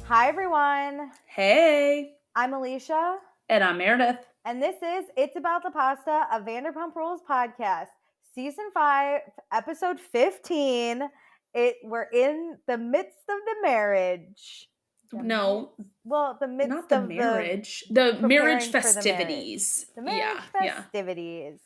Hi, everyone. Hey. I'm Alicia. And I'm Meredith. And this is It's About the Pasta, a Vanderpump Rules podcast, season 5, episode 15. We're in the midst of the marriage. No, The midst not the of the marriage. The marriage preparing for the marriage. festivities. The marriage Yeah. festivities.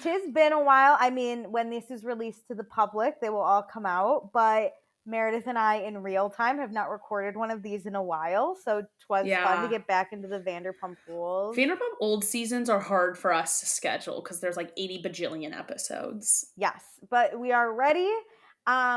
Tis been a while. I mean, when this is released to the public, they will all come out, but Meredith and I in real time have not recorded one of these in a while, so 'twas fun to Yeah. get back into the Vanderpump Rules. Vanderpump old seasons are hard for us to schedule because there's like 80 bajillion episodes. Yes, but we are ready.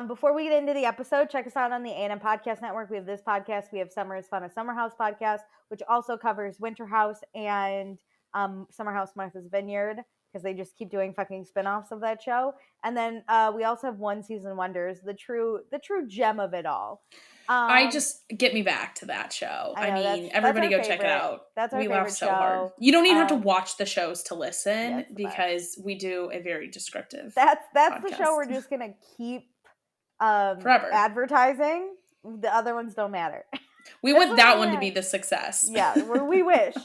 Before we get into the episode, check us out on the A&M Podcast Network. We have this podcast. We have Summer is Fun, a Summer House podcast, which also covers Winter House and Summer House Martha's Vineyard, because they just keep doing fucking spinoffs of that show. And then we also have One Season Wonders, the true gem of it all. I just get me back to that show. I know, mean, that's everybody our go favorite. check it out. That's our We laugh favorite so show. hard. You don't even have to watch the shows to listen it's the because we do a very descriptive That's podcast. the show we're just gonna keep forever advertising. The other ones don't matter. We want that one to be the success. Yeah, we wish.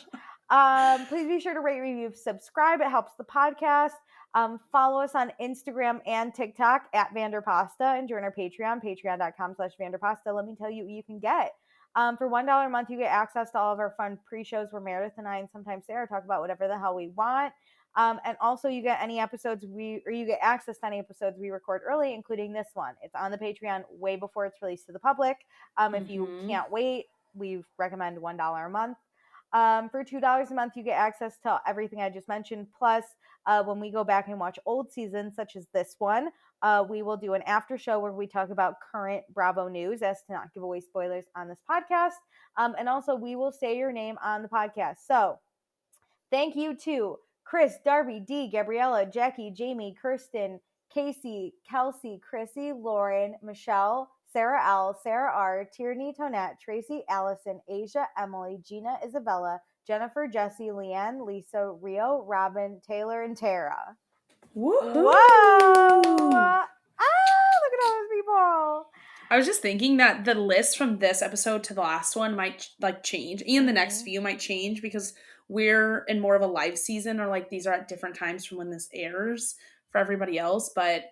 Please be sure to rate, review, subscribe. It helps the podcast. Follow us on Instagram and TikTok at Vanderpasta, and join our Patreon, patreon.com/Vanderpasta. Let me tell you what you can get. For $1 a month, you get access to all of our fun pre-shows where Meredith and I and sometimes Sarah talk about whatever the hell we want. And also you get any episodes you get access to any episodes we record early, including this one. It's on the Patreon way before it's released to the public. If you can't wait, we recommend $1 a month. For $2 a month, you get access to everything I just mentioned. Plus, when we go back and watch old seasons, such as this one, we will do an after show where we talk about current Bravo news, as to not give away spoilers on this podcast. And also, we will say your name on the podcast. So, thank you to Chris, Darby, Dee, Gabriella, Jackie, Jamie, Kirsten, Casey, Kelsey, Chrissy, Lauren, Michelle, Sarah L, Sarah R, Tierney, Tonette, Tracy, Allison, Asia, Emily, Gina, Isabella, Jennifer, Jesse, Leanne, Lisa, Rio, Robin, Taylor, and Tara. Woohoo! Whoa! Look at all those people. I was just thinking that the list from this episode to the last one might change, and the next few might change because we're in more of a live season, or like these are at different times from when this airs for everybody else. But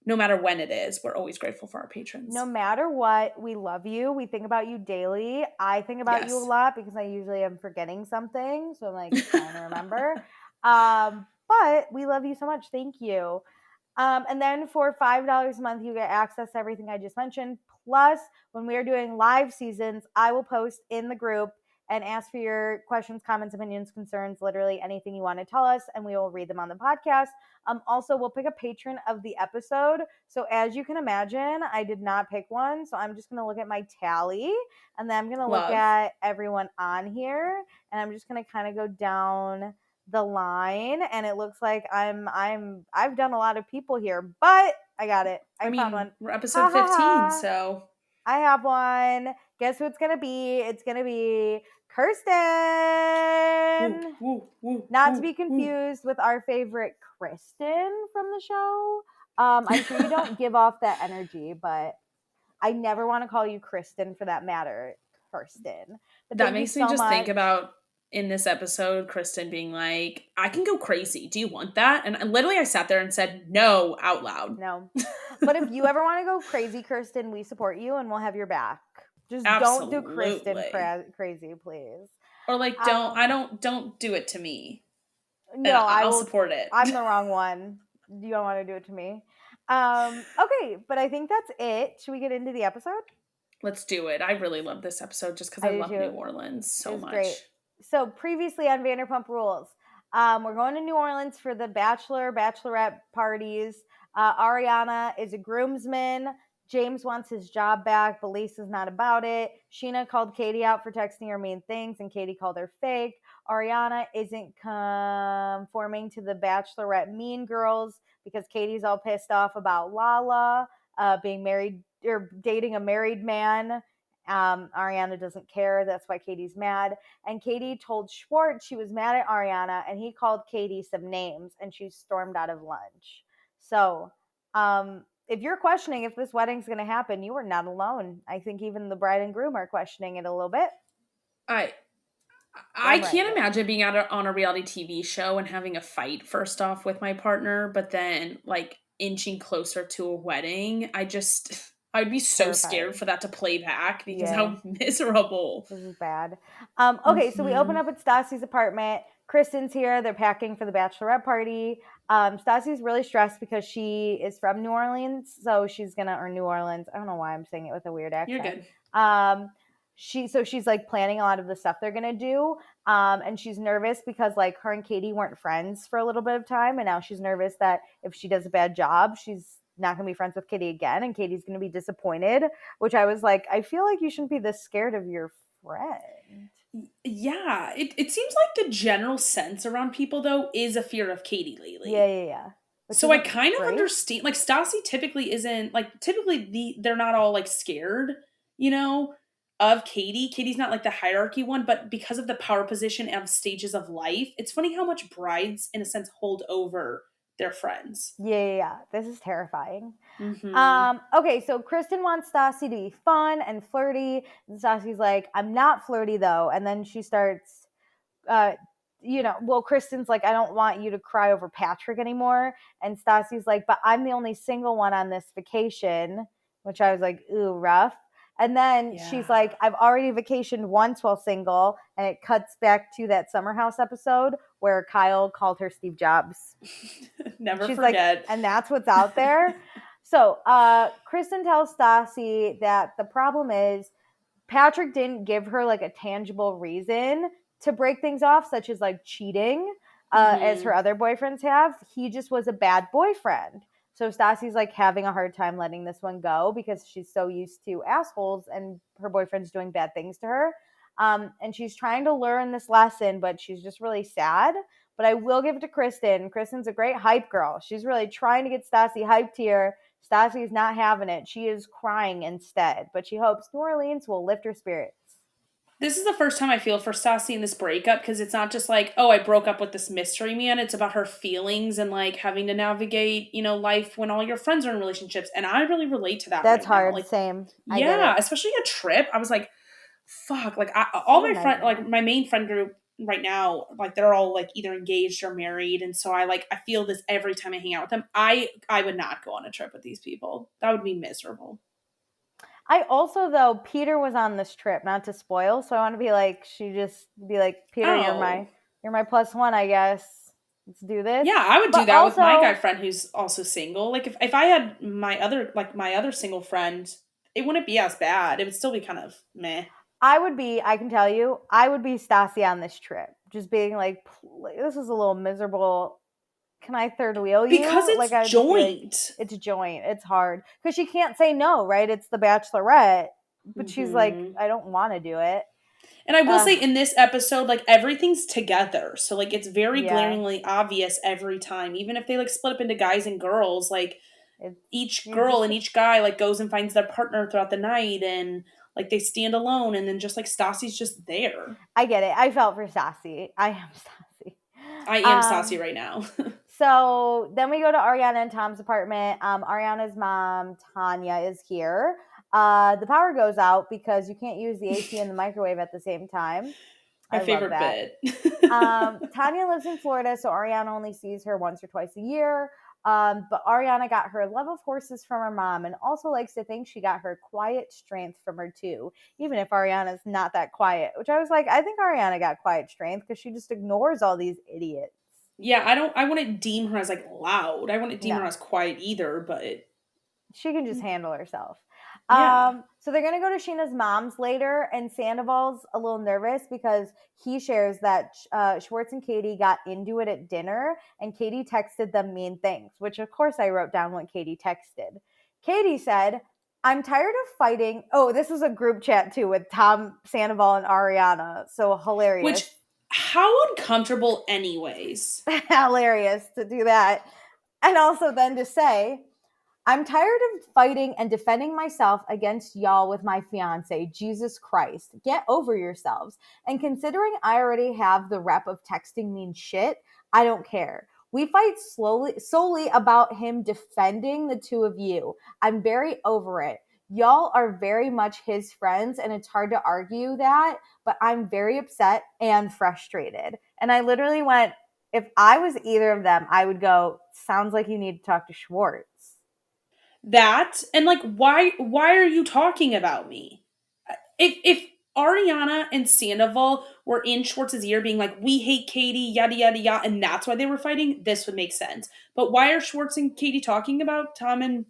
no matter when it is, we're always grateful for our patrons. No matter what, we love you. We think about you daily. I think about you a lot because I usually am forgetting something, so I'm like trying to remember. But we love you so much. Thank you. And then for $5 a month, you get access to everything I just mentioned. Plus, when we are doing live seasons, I will post in the group and ask for your questions, comments, opinions, concerns, literally anything you want to tell us, and we will read them on the podcast. Also, we'll pick a patron of the episode. So as you can imagine, I did not pick one. So I'm just going to look at my tally, and then I'm going to look at everyone on here, and I'm just going to kind of go down the line, and it looks like I've done a lot of people here, but I got it. I found one. We're episode 15, so I have one. Guess who it's gonna be? It's gonna be Kirsten. Not to be confused with our favorite Kristen from the show. I'm sure you don't give off that energy, but I never want to call you Kristen for that matter, Kirsten. But that makes me just think about in this episode, Kristen being like, I can go crazy. Do you want that? And literally I sat there and said no out loud. No. But if you ever want to go crazy, Kirsten, we support you and we'll have your back. Just Absolutely. Don't do Kristen crazy, please. Or like, don't do it to me. No, I'll support it. I'm the wrong one. You don't want to do it to me. Okay, but I think that's it. Should we get into the episode? Let's do it. I really love this episode just because I love New Orleans so much. Great. So previously on Vanderpump Rules, we're going to New Orleans for the bachelor, bachelorette parties. Ariana is a groomsman. James wants his job back, but Lisa's not about it. Sheena called Katie out for texting her mean things, and Katie called her fake. Ariana isn't conforming to the bachelorette mean girls because Katie's all pissed off about Lala being married or dating a married man. Ariana doesn't care. That's why Katie's mad. And Katie told Schwartz she was mad at Ariana, and he called Katie some names, and she stormed out of lunch. So if you're questioning if this wedding's going to happen, you are not alone. I think even the bride and groom are questioning it a little bit. I can't imagine being on a reality TV show and having a fight first off with my partner, but then like inching closer to a wedding. I'd be so scared for that to play back because how miserable. This is bad. Okay, so we open up at Stassi's apartment. Kristen's here. They're packing for the bachelorette party. Stassi's really stressed because she is from New Orleans, so she's gonna, or New Orleans. I don't know why I'm saying it with a weird accent. You're good. She's like planning a lot of the stuff they're gonna do. And she's nervous because like her and Katie weren't friends for a little bit of time, and now she's nervous that if she does a bad job, she's not gonna be friends with Katie again, and Katie's gonna be disappointed. Which I was like, I feel like you shouldn't be this scared of your friend. Yeah, it seems like the general sense around people though is a fear of Katie lately. Yeah. So I kind of understand. Like Stassi typically isn't like they're not all like scared, of Katie. Katie's not like the hierarchy one, but because of the power position of stages of life, it's funny how much brides, in a sense, hold over their friends. Yeah. This is terrifying. Mm-hmm. Okay, so Kristen wants Stassi to be fun and flirty. And Stassi's like, I'm not flirty though. And then she starts, Kristen's like, I don't want you to cry over Patrick anymore. And Stassi's like, but I'm the only single one on this vacation, which I was like, ooh, rough. And then she's like, I've already vacationed once while single. And it cuts back to that Summer House episode where Kyle called her Steve Jobs. Never forget. Like, and that's what's out there. So Kristen tells Stassi that the problem is Patrick didn't give her like a tangible reason to break things off, such as like cheating, as her other boyfriends have. He just was a bad boyfriend. So Stassi's like having a hard time letting this one go because she's so used to assholes and her boyfriend's doing bad things to her. And she's trying to learn this lesson, but she's just really sad. But I will give it to Kristen. Kristen's a great hype girl. She's really trying to get Stassi hyped here. Stassi's not having it. She is crying instead, but she hopes New Orleans will lift her spirits. This is the first time I feel for Stassi in this breakup because it's not just like, oh, I broke up with this mystery man. It's about her feelings and like having to navigate, life when all your friends are in relationships. And I really relate to that. That's right hard. Like, same. Yeah, especially a trip. I was like, fuck. Like all my friends, like my main friend group right now, like they're all like either engaged or married. And so I feel this every time I hang out with them. I would not go on a trip with these people. That would be miserable. I also, though, Peter was on this trip, not to spoil, so I want to be like, Peter, you're my plus one, I guess. Let's do this. Yeah, I would do that with my guy friend who's also single. Like if I had my other single friend, it wouldn't be as bad. It would still be kind of meh. I can tell you, I would be Stassi on this trip. Just being like, this is a little miserable. Can I third wheel you? Because it's joint. It's joint. It's hard. Because she can't say no, right? It's the Bachelorette. But she's like, I don't want to do it. And I will say in this episode, like everything's together. So like it's very glaringly obvious every time. Even if they like split up into guys and girls, like each girl and each guy like goes and finds their partner throughout the night and like they stand alone and then just like Stassi's just there. I get it. I felt for Stassi. I am Stassi. I am Stassi right now. So then we go to Ariana and Tom's apartment. Ariana's mom, Tanya, is here. The power goes out because you can't use the AC and the microwave at the same time. My favorite bit. Tanya lives in Florida, so Ariana only sees her once or twice a year. But Ariana got her love of horses from her mom and also likes to think she got her quiet strength from her too, even if Ariana's not that quiet, which I was like, I think Ariana got quiet strength because she just ignores all these idiots. Yeah, I wouldn't deem her as like loud. I wouldn't deem her as quiet either, but she can just handle herself. Yeah. So they're going to go to Sheena's mom's later, and Sandoval's a little nervous because he shares that Schwartz and Katie got into it at dinner, and Katie texted them mean things, which of course I wrote down what Katie texted. Katie said, I'm tired of fighting. Oh, this was a group chat too with Tom, Sandoval, and Ariana. So hilarious. Which, how uncomfortable anyways. Hilarious to do that. And also then to say, I'm tired of fighting and defending myself against y'all with my fiance. Jesus Christ. Get over yourselves. And considering I already have the rep of texting mean shit, I don't care. We fight solely about him defending the two of you. I'm very over it. Y'all are very much his friends, and it's hard to argue that, but I'm very upset and frustrated. And I literally went, if I was either of them, I would go, sounds like you need to talk to Schwartz. That, and like, why are you talking about me? If Ariana and Sandoval were in Schwartz's ear being like, we hate Katie, yada yada yada, and that's why they were fighting, this would make sense. But why are Schwartz and Katie talking about Tom and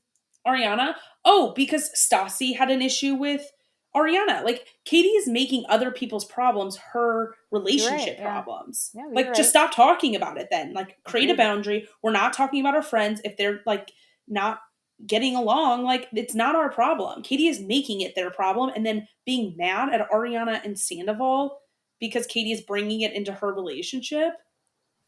Ariana? Oh, because Stassi had an issue with Ariana. Like, Katie is making other people's problems her relationship problems. Yeah, like, just stop talking about it then. Like, create a boundary. We're not talking about our friends if they're like not getting along. Like, it's not our problem. Katie is making it their problem and then being mad at Ariana and Sandoval because Katie is bringing it into her relationship.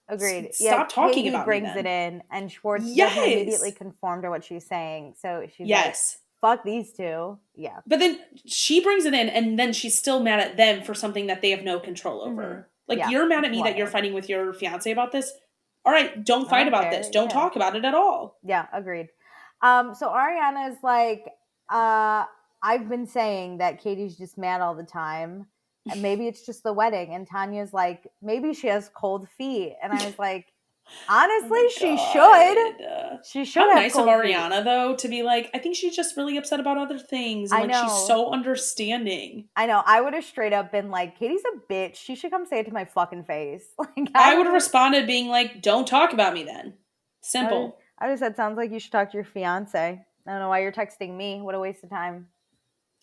Agreed. Stop talking Katie about brings me then. it in, and Schwartz doesn't immediately conform to what she's saying. So she's like, fuck these two. Yeah. But then she brings it in, and then she's still mad at them for something that they have no control over. Like, you're mad at me that you're fighting with your fiance about this. All right, don't fight about this. Don't talk about it at all. Yeah, agreed. So Ariana is like, I've been saying that Katie's just mad all the time. And maybe it's just the wedding. And Tanya's like, maybe she has cold feet. And I was like, honestly, she should. She should. How nice of Ariana, though, to be like, I think she's just really upset about other things. And like, she's so understanding. I know. I would have straight up been like, Katie's a bitch. She should come say it to my fucking face. Like, I would have responded being like, don't talk about me then. Simple. I just said, sounds like you should talk to your fiance. I don't know why you're texting me. What a waste of time.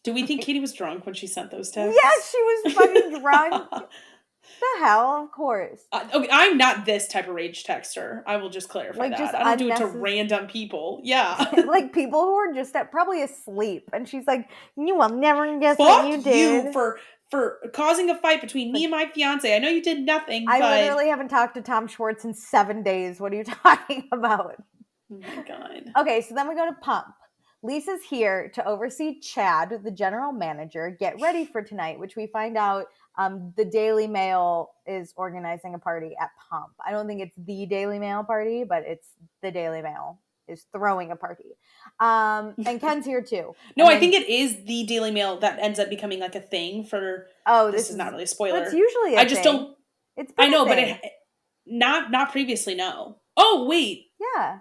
Do we think Katie was drunk when she sent those texts? Yes, she was fucking drunk. The hell, of course. Okay, I'm not this type of rage texter. I will just clarify that. I don't do it to random people. Yeah. Like people who are just probably asleep. And she's like, you will never guess Fuck what you did. You for causing a fight between me and my fiance. I know you did nothing, I literally haven't talked to Tom Schwartz in 7 days. What are you talking about? Oh my God. Okay, so then we go to Pump. Lisa's here to oversee Chad, the general manager, get ready for tonight, which we find out the Daily Mail is organizing a party at Pump. I don't think it's the Daily Mail party, but it's the Daily Mail is throwing a party. And Ken's here too. No, I think it is the Daily Mail that ends up becoming like a thing for. Oh, this is not really a spoiler. It's usually a thing. Don't. I know, but not previously. No. Oh wait. Yeah.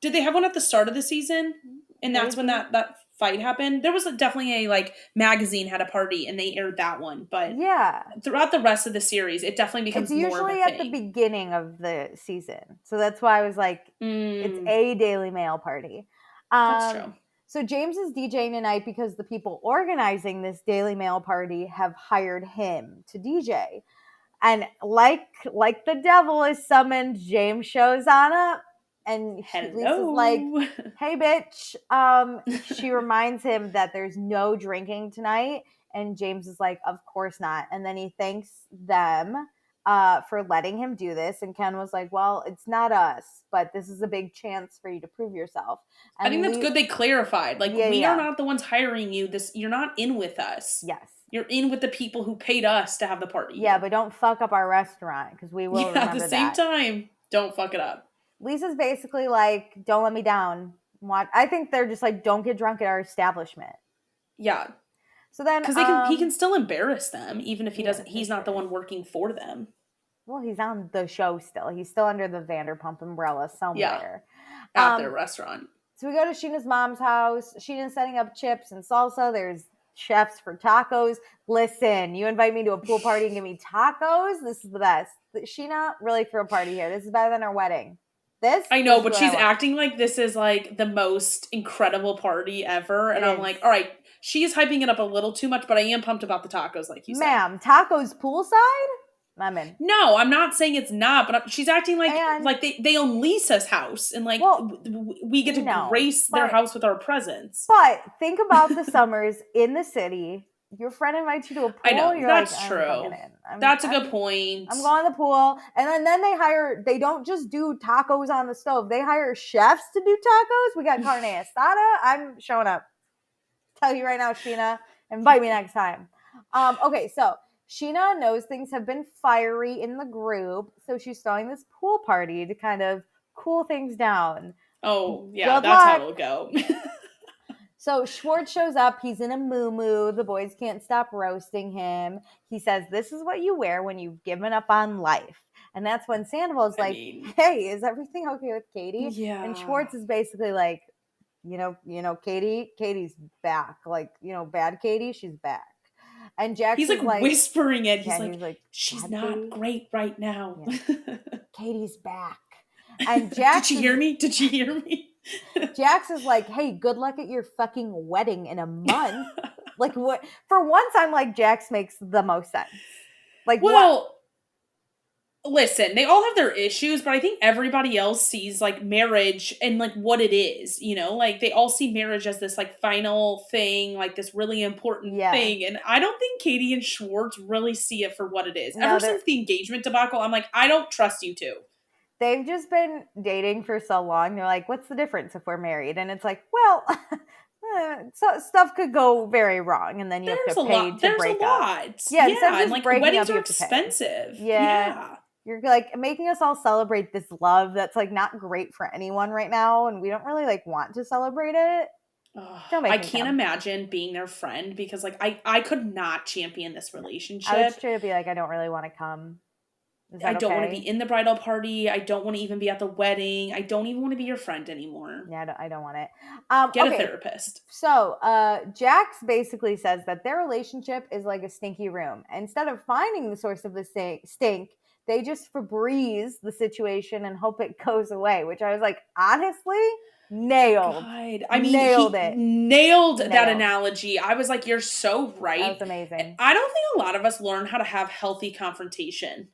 Did they have one at the start of the season? And that's when that fight happened. There was definitely a like magazine had a party and they aired that one, but throughout the rest of the series, it definitely becomes more of a thing. It's usually at the beginning of the season, so that's why I was like, it's a Daily Mail party. That's true. So James is DJing tonight because the people organizing this Daily Mail party have hired him to DJ, and like the devil is summoned, James shows on up. And Lisa's like, hey, bitch. She reminds him that there's no drinking tonight. And James is like, of course not. And then he thanks them for letting him do this. And Ken was like, well, it's not us, but this is a big chance for you to prove yourself. And I think that's good they clarified. Like, we are not the ones hiring you. You're not in with us. Yes. You're in with the people who paid us to have the party. Yeah, but don't fuck up our restaurant because we will remember that. At the same time, don't fuck it up. Lisa's basically like, don't let me down. I think they're just like, don't get drunk at our establishment. Yeah. So then, because he can still embarrass them, even if he doesn't. He's not the one working for them. Well, he's on the show still. He's still under the Vanderpump umbrella somewhere. Yeah. At their restaurant. So we go to Sheena's mom's house. Sheena's setting up chips and salsa. There's chefs for tacos. Listen, you invite me to a pool party and give me tacos? This is the best. Sheena really threw a party here. This is better than our wedding. I know, but she's acting like this is like the most incredible party ever. And I'm like, all right, she is hyping it up a little too much, but I am pumped about the tacos, like you said. Ma'am, tacos poolside? I'm in. No, I'm not saying it's not, but she's acting like they own Lisa's house and like we get to grace their house with our presence. But think about the summers in the city. Your friend invites you to a pool. I know, you're that's like, true. That's a good point. I'm going to the pool. And then they don't just do tacos on the stove. They hire chefs to do tacos. We got carne asada. I'm showing up. Tell you right now, Sheena, invite me next time. Okay, so Sheena knows things have been fiery in the group, so she's throwing this pool party to kind of cool things down. Oh, yeah, Good that's luck. how it'll go. So Schwartz shows up. He's in a moo-moo. The boys can't stop roasting him. He says, this is what you wear when you've given up on life. And that's when Sandoval's like, hey, is everything okay with Katie? Yeah. And Schwartz is basically like, Katie's back. Like, bad Katie, she's back. And Jax he's like whispering it. He's like, she's not Katie? Great right now. Yeah. Katie's back. And Jax Did you hear me? Did you hear me? Jax is like, hey, good luck at your fucking wedding in a month. Like, what? For once, I'm like, Jax makes the most sense. Like, well, listen, they all have their issues, but I think everybody else sees like marriage and like what it is, like they all see marriage as this like final thing, like this really important thing. And I don't think Katie and Schwartz really see it for what it is. Ever since the engagement debacle, I'm like, I don't trust you two. They've just been dating for so long. They're like, what's the difference if we're married? And it's like, well, so stuff could go very wrong, and then you have to pay to break up. Yeah, and like weddings are expensive. Yeah. You're like making us all celebrate this love that's like not great for anyone right now, and we don't really like want to celebrate it. I can't imagine being their friend because like I could not champion this relationship. I would straight up be like, I don't really want to come. I don't want to be in the bridal party. I don't want to even be at the wedding. I don't even want to be your friend anymore. Yeah, I don't want it. Get a therapist. So, Jax basically says that their relationship is like a stinky room. Instead of finding the source of the stink, they just Febreze the situation and hope it goes away, which I was like, honestly, nailed. God. I mean, nailed that analogy. I was like, you're so right. That was amazing. I don't think a lot of us learn how to have healthy confrontation.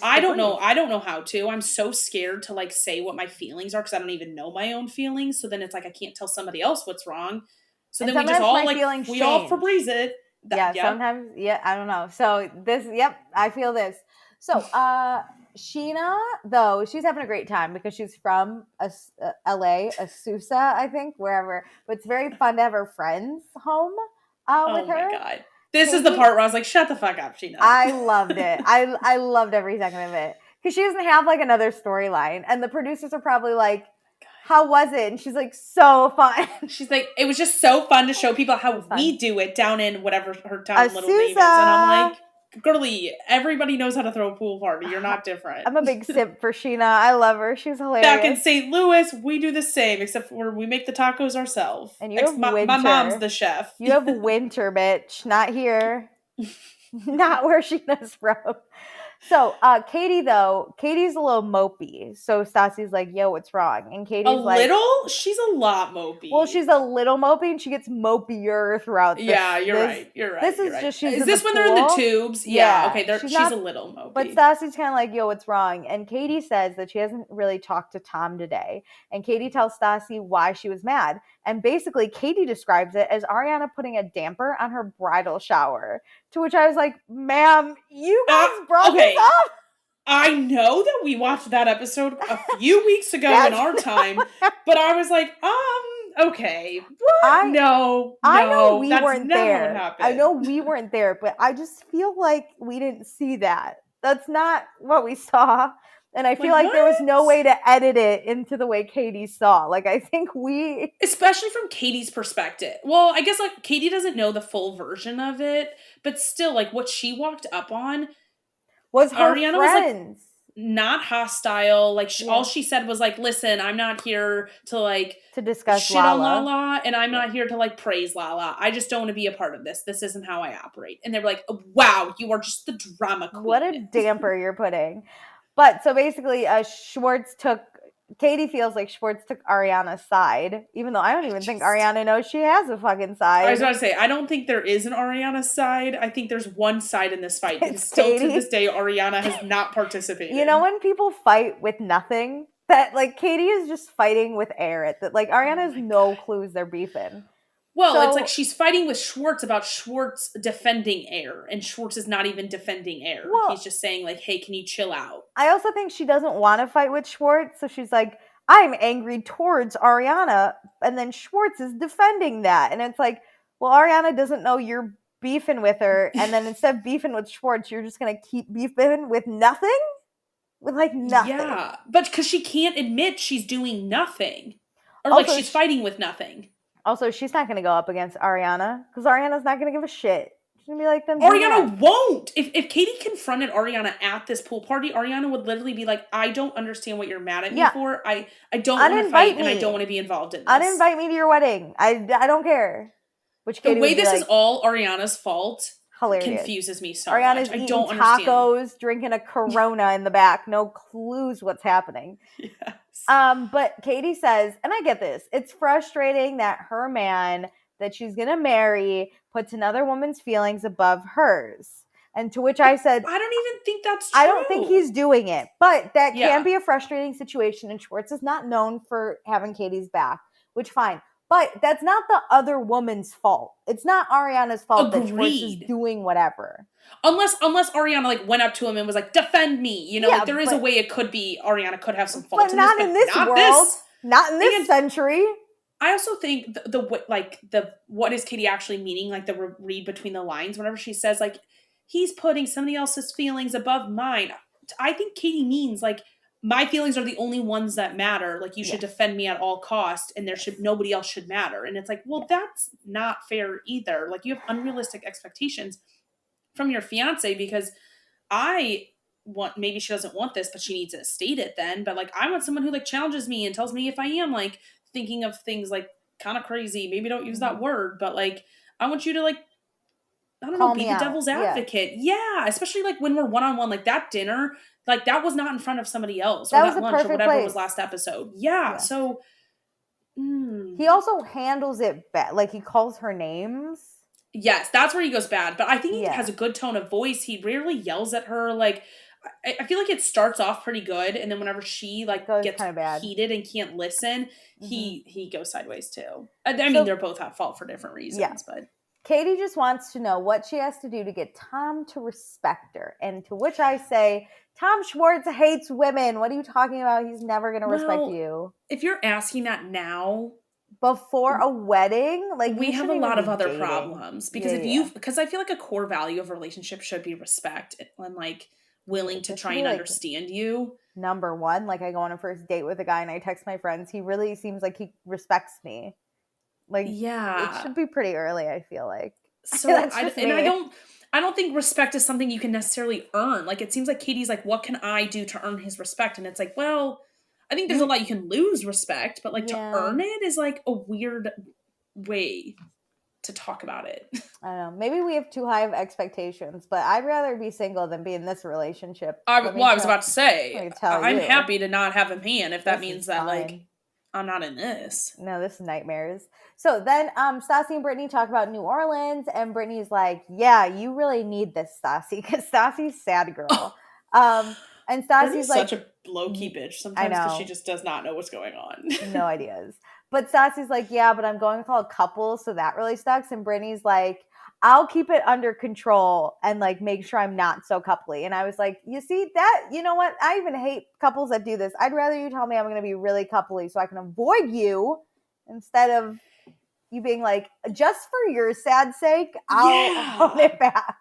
I don't know how to. I'm so scared to like say what my feelings are because I don't even know my own feelings. So then it's like I can't tell somebody else what's wrong. So then we just all like all Febreze it. Sometimes I don't know. So I feel this. So Sheena, though, she's having a great time because she's from LA, Azusa, I think, wherever. But it's very fun to have her friends home with her. Oh my God. This is the part where I was like, shut the fuck up, Sheena. I loved it. I loved every second of it. Because she doesn't have like another storyline. And the producers are probably like, how was it? And she's like, so fun. She's like, it was just so fun to show people how we do it down in whatever her town little name is. And I'm like, girly, everybody knows how to throw a pool party. You're not different. I'm a big simp for Sheena. I love her. She's hilarious. Back in St. Louis, we do the same, except for we make the tacos ourselves. And you have Winter. My mom's the chef. You have Winter, bitch. Not here. Not where Sheena's from. So, Katie's a little mopey. So Stassi's like, yo, what's wrong? And Katie's she's a lot mopey. Well, she's a little mopey and she gets mopier throughout this. Yeah, you're right. This is just, is this when they're in the tubes? Yeah. Okay, she's a little mopey. But Stassi's kind of like, yo, what's wrong? And Katie says that she hasn't really talked to Tom today. And Katie tells Stassi why she was mad. And basically, Katie describes it as Ariana putting a damper on her bridal shower. To which I was like, ma'am, you guys brought this up? I know that we watched that episode a few weeks ago in our time, but I was like, okay. What? No, I know we weren't there. I know we weren't there, but I just feel like we didn't see that. That's not what we saw. And I feel like there was no way to edit it into the way Katie saw. Like, I think especially from Katie's perspective. Well, I guess, like, Katie doesn't know the full version of it, but still, like, what she walked up on was her Ariana friends. Was, like, not hostile. Like, all she said was, like, listen, I'm not here to, like, to discuss shit on Lala, and I'm not here to, like, praise Lala. I just don't want to be a part of this. This isn't how I operate. And they were like, wow, you are just the drama queen. What a damper you're putting. But so basically, Katie feels like Schwartz took Ariana's side, even though I don't even think Ariana knows she has a fucking side. I was about to say, I don't think there is an Ariana side. I think there's one side in this fight. Because still to this day, Ariana has not participated. You know when people fight with nothing? That, like, Katie is just fighting with air. That, like, Ariana has no clues they're beefing. Well, it's like she's fighting with Schwartz about Schwartz defending Air, and Schwartz is not even defending Air. Well, he's just saying, like, hey, can you chill out? I also think she doesn't want to fight with Schwartz, so she's like, I'm angry towards Ariana, and then Schwartz is defending that. And it's like, well, Ariana doesn't know you're beefing with her, and then instead of beefing with Schwartz, you're just gonna keep beefing with nothing? With like nothing. Yeah, but because she can't admit she's doing nothing. Or Also, like she's fighting with nothing. Also, she's not gonna go up against Ariana, because Ariana's not gonna give a shit. She's gonna be like, then Ariana won't! If Katie confronted Ariana at this pool party, Ariana would literally be like, I don't understand what you're mad at me for. I don't want to fight, and I don't want to be involved in this. Uninvite me to your wedding. I don't care. Which Katie the way this like, is all Ariana's fault hilarious. Confuses me so Ariana's much. I eating don't understand. tacos, drinking a Corona in the back. No clues what's happening. Yes. But Katie says, and I get this, it's frustrating that her man that she's gonna marry puts another woman's feelings above hers. And to which I said, I don't even think that's true. I don't think he's doing it, but that can be a frustrating situation. And Schwartz is not known for having Katie's back, which fine. But that's not the other woman's fault. It's not Ariana's fault that Schwartz is doing whatever. Unless Ariana like went up to him and was like, defend me. You know, like there is a way it could be Ariana could have some fault. But not in this world. Not in this century. I also think the what is Katie actually meaning? Like the read between the lines, whenever she says like, he's putting somebody else's feelings above mine. I think Katie means like, my feelings are the only ones that matter. Like you should defend me at all costs, and nobody else should matter. And it's like, well, that's not fair either. Like you have unrealistic expectations from your fiance, because maybe she doesn't want this, but she needs to state it then. But like, I want someone who like challenges me and tells me if I am like thinking of things like kind of crazy. Maybe don't use that word, but like, I want you to like, I don't know, be the devil's advocate. Yeah. Especially like when we're one-on-one, like that dinner, like that was not in front of somebody else, or that lunch or whatever was last episode. Yeah. So he also handles it bad. Like he calls her names. Yes, that's where he goes bad. But I think he has a good tone of voice. He rarely yells at her. Like I feel like it starts off pretty good, and then whenever she like gets heated and can't listen, he goes sideways too. I mean, they're both at fault for different reasons, but Katie just wants to know what she has to do to get Tom to respect her. And to which I say, Tom Schwartz hates women. What are you talking about? He's never going to respect you. If you're asking that now, before a wedding, like we have a lot of other problems. Because because I feel like a core value of a relationship should be respect and like willing to try and understand you. Number one, like I go on a first date with a guy and I text my friends. He really seems like he respects me. Like, it should be pretty early, I feel like. So, I don't think respect is something you can necessarily earn. Like, it seems like Katie's like, what can I do to earn his respect? And it's like, well, I think there's a lot you can lose respect, but like to earn it is like a weird way to talk about it. I don't know. Maybe we have too high of expectations, but I'd rather be single than be in this relationship. I was about to say, I'm happy to not have him hand if that means that like I'm not in this. No, this is nightmares. So then Stassi and Brittany talk about New Orleans, and Brittany's like, yeah, you really need this, Stassi, because Stassi's sad girl. And Stassi's like such a low-key bitch sometimes because she just does not know what's going on. No ideas. But Stassi's like, yeah, but I'm going with all couples, so that really sucks. And Brittany's like, I'll keep it under control and like make sure I'm not so coupley. And I was like, you see that? You know what? I even hate couples that do this. I'd rather you tell me I'm going to be really coupley so I can avoid you instead of you being like, just for your sad sake, I'll hold it back.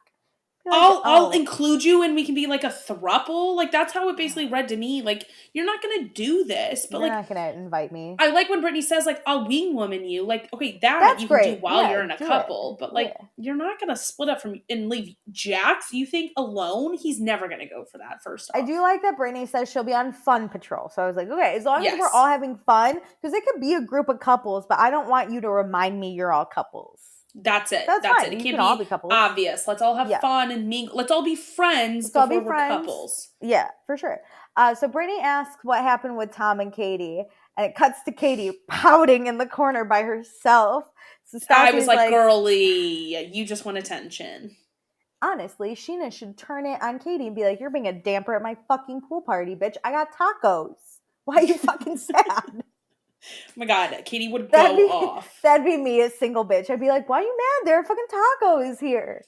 Like, I'll include you and we can be like a throuple. Like that's how it basically read to me. Like you're not gonna do this, but you're like not gonna invite me. I like when Brittany says like I'll wing woman you. Like okay, that's you can do while you're in a couple, but like you're not gonna split up from and leave Jax. You think alone? He's never gonna go for that. First off, I do like that Brittany says she'll be on fun patrol. So I was like, okay, as long as we're all having fun, because it could be a group of couples, but I don't want you to remind me you're all couples. That's it. That's it. It can't all be couples. Obvious. Let's all have fun and mingle. Let's all be friends before we're couples. Yeah, for sure. So Brittany asks what happened with Tom and Katie, and it cuts to Katie pouting in the corner by herself. So I was like, girly, you just want attention. Honestly, Sheena should turn it on Katie and be like, you're being a damper at my fucking pool party, bitch. I got tacos. Why are you fucking sad? Oh my God, Katie would go off. That'd be me, a single bitch. I'd be like, why are you mad? There are fucking tacos here.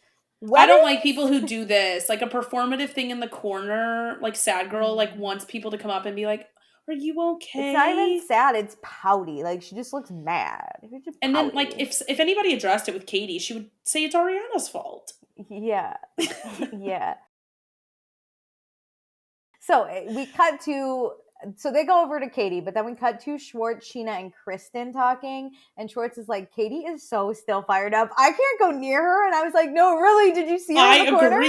I don't like people who do this. Like a performative thing in the corner, like sad girl, like wants people to come up and be like, are you okay? It's not even sad. It's pouty. Like, she just looks mad. She's just And then, like, pouty. if anybody addressed it with Katie, she would say it's Ariana's fault. Yeah. Yeah. So we cut to, so they go over to Katie, but then we cut to Schwartz, Sheena, and Kristen talking. And Schwartz is like, Katie is so still fired up. I can't go near her. And I was like, no, really? Did you see her in the corner?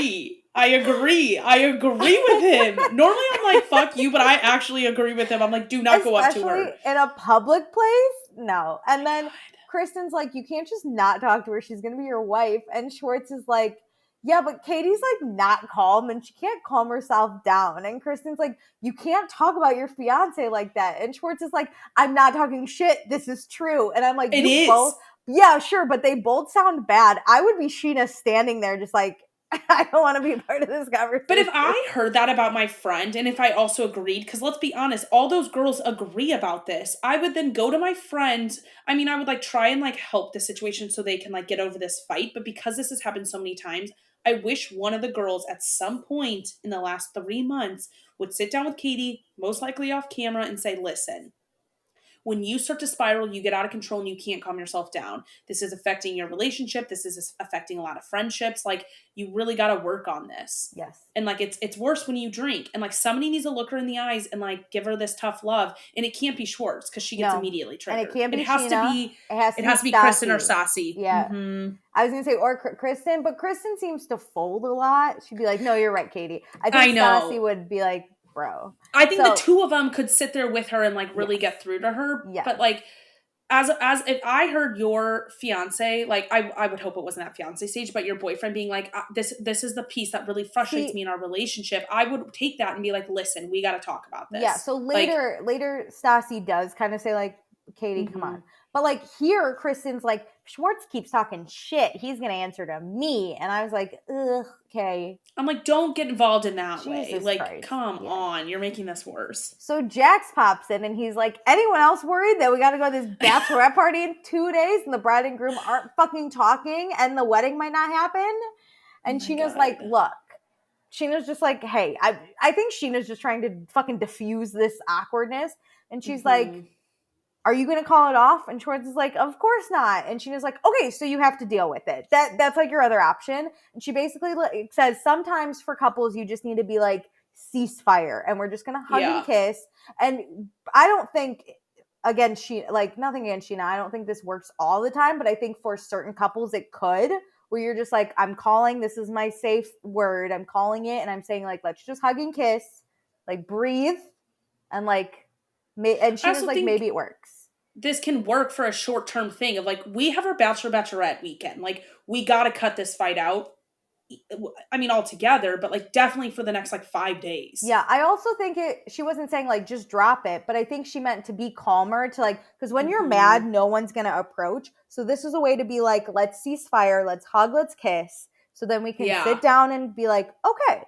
I agree with him. Normally I'm like, fuck you, but I actually agree with him. I'm like, do not go up to her. Especially in a public place? No. And then Kristen's like, you can't just not talk to her. She's going to be your wife. And Schwartz is like, yeah, but Katie's like not calm and she can't calm herself down. And Kristen's like, you can't talk about your fiance like that. And Schwartz is like, I'm not talking shit. This is true. And I'm like, it you is. both, yeah, sure, but they both sound bad. I would be Sheena standing there just like, I don't want to be a part of this conversation. But if I heard that about my friend, and if I also agreed, because let's be honest, all those girls agree about this, I would then go to my friend. I mean, I would like try and like help the situation so they can like get over this fight. But because this has happened so many times, I wish one of the girls at some point in the last 3 months would sit down with Katie, most likely off camera, and say, listen, when you start to spiral, you get out of control and you can't calm yourself down. This is affecting your relationship. This is affecting a lot of friendships. Like, you really got to work on this. Yes. And like, it's worse when you drink. And like, somebody needs to look her in the eyes and like give her this tough love. And it can't be Schwartz because she gets immediately triggered. And it can't be It has Sheena. to be. It has to be Kristen or Stassi. Yeah. Mm-hmm. I was gonna say or Kristen, but Kristen seems to fold a lot. She'd be like, "No, you're right, Katie." I think Stassi would be like, "Bro." I think the two of them could sit there with her and like really get through to her. Yes. But like, as if I heard your fiance, like I would hope it wasn't that fiance stage, but your boyfriend being like, this is the piece that really frustrates me in our relationship. I would take that and be like, listen, we got to talk about this. Yeah. So later, Stassi does kind of say like, Katie, come on. But like here, Kristen's like, Schwartz keeps talking shit. He's gonna answer to me, and I was like, ugh, okay. I'm like, don't get involved in that way. Like, Christ. come on, you're making this worse. So Jax pops in, and he's like, anyone else worried that we got to go to this bachelorette party in 2 days, and the bride and groom aren't fucking talking, and the wedding might not happen? And Sheena's like, look. Sheena's just like, hey, I think Sheena's just trying to fucking diffuse this awkwardness, and she's like, are you going to call it off? And Schwartz is like, of course not. And Sheena's like, okay, so you have to deal with it. That's like your other option. And she basically says sometimes for couples, you just need to be like, ceasefire. And we're just going to hug and kiss. And I don't think, again, nothing against Sheena. I don't think this works all the time. But I think for certain couples, it could. Where you're just like, I'm calling, this is my safe word. I'm calling it. And I'm saying like, let's just hug and kiss. Like breathe. And like, and she was like, maybe it works. This can work for a short-term thing of like, we have our bachelorette weekend. Like, we got to cut this fight out. I mean, all together, but like definitely for the next like 5 days. Yeah, I also think she wasn't saying like just drop it, but I think she meant to be calmer to like, because when you're mad, no one's going to approach. So this is a way to be like, let's ceasefire, let's hug, let's kiss. So then we can sit down and be like, okay.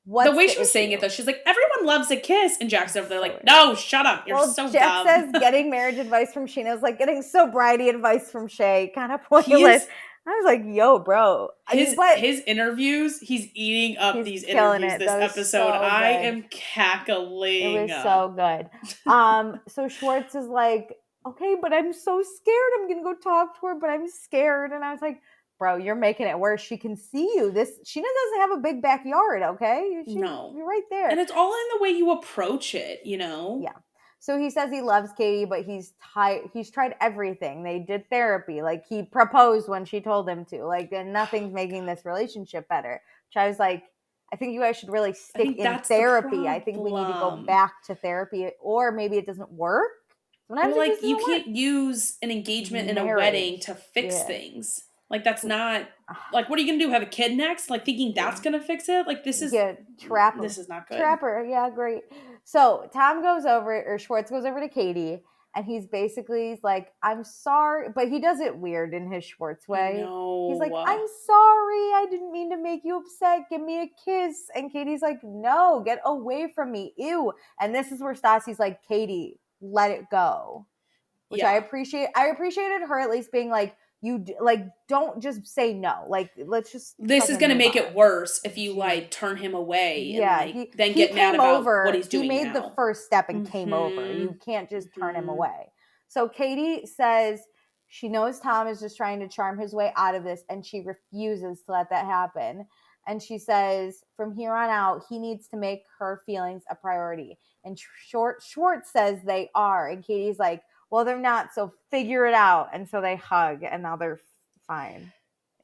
The way she was saying it though, she's like, everyone loves a kiss. And Jack's over there like, no, shut up. You're so Jack dumb. says getting marriage advice from Sheena is like getting so bridey advice from Shay. Kind of pointless. I was like, yo, bro. His interviews, he's eating up these interviews this episode. So I am cackling. It was so good. So Schwartz is like, okay, but I'm so scared. I'm going to go talk to her, but I'm scared. And I was like, bro, you're making it worse. She can see you. Sheena doesn't have a big backyard, okay? No. You're right there. And it's all in the way you approach it, you know? Yeah. So he says he loves Katie, but he's tried everything. They did therapy. Like, he proposed when she told him to. Like, and nothing's making this relationship better. Which I was like, I think you guys should really stick in therapy. I think we need to go back to therapy. Or maybe it doesn't work. Sometimes like, you can't use an engagement in a wedding to fix things. Like, that's not, like, what are you going to do? Have a kid next? Like, thinking that's going to fix it? Like, this is, trapper. This is not good. Trapper, yeah, great. So, Schwartz goes over to Katie, and he's like, I'm sorry, but he does it weird in his Schwartz way. He's like, I'm sorry, I didn't mean to make you upset, give me a kiss. And Katie's like, no, get away from me, ew. And this is where Stassi's like, Katie, let it go. Which I appreciate. I appreciated her at least being like, don't just say no. Like, let's just This is fucking going to move make on. it worse if you Jeez. like turn him away and Yeah, like then he get mad came about over. what he's doing He made the now. first step and came over. You can't just turn him away. So Katie says she knows Tom is just trying to charm his way out of this, and she refuses to let that happen. And she says from here on out, he needs to make her feelings a priority. And Schwartz says they are. And Katie's like, well, they're not, so figure it out. And so they hug, and now they're fine.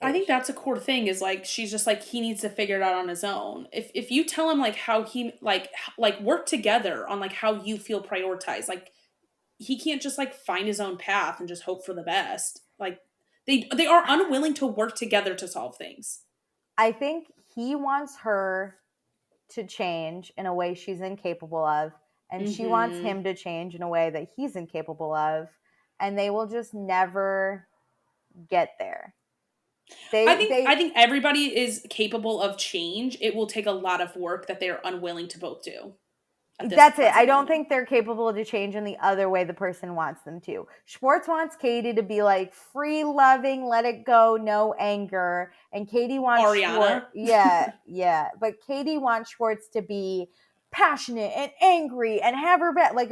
I think that's a core thing is like she's just like he needs to figure it out on his own. If you tell him like how he like work together on like how you feel prioritized, like he can't just like find his own path and just hope for the best. Like they are unwilling to work together to solve things. I think he wants her to change in a way she's incapable of, and she wants him to change in a way that he's incapable of, and they will just never get there. I think everybody is capable of change. It will take a lot of work that they are unwilling to both do. That's it. I don't think they're capable to change in the other way the person wants them to. Schwartz wants Katie to be like free loving, let it go, no anger. And Katie wants Ariana. Yeah. But Katie wants Schwartz to be passionate and angry and have her back like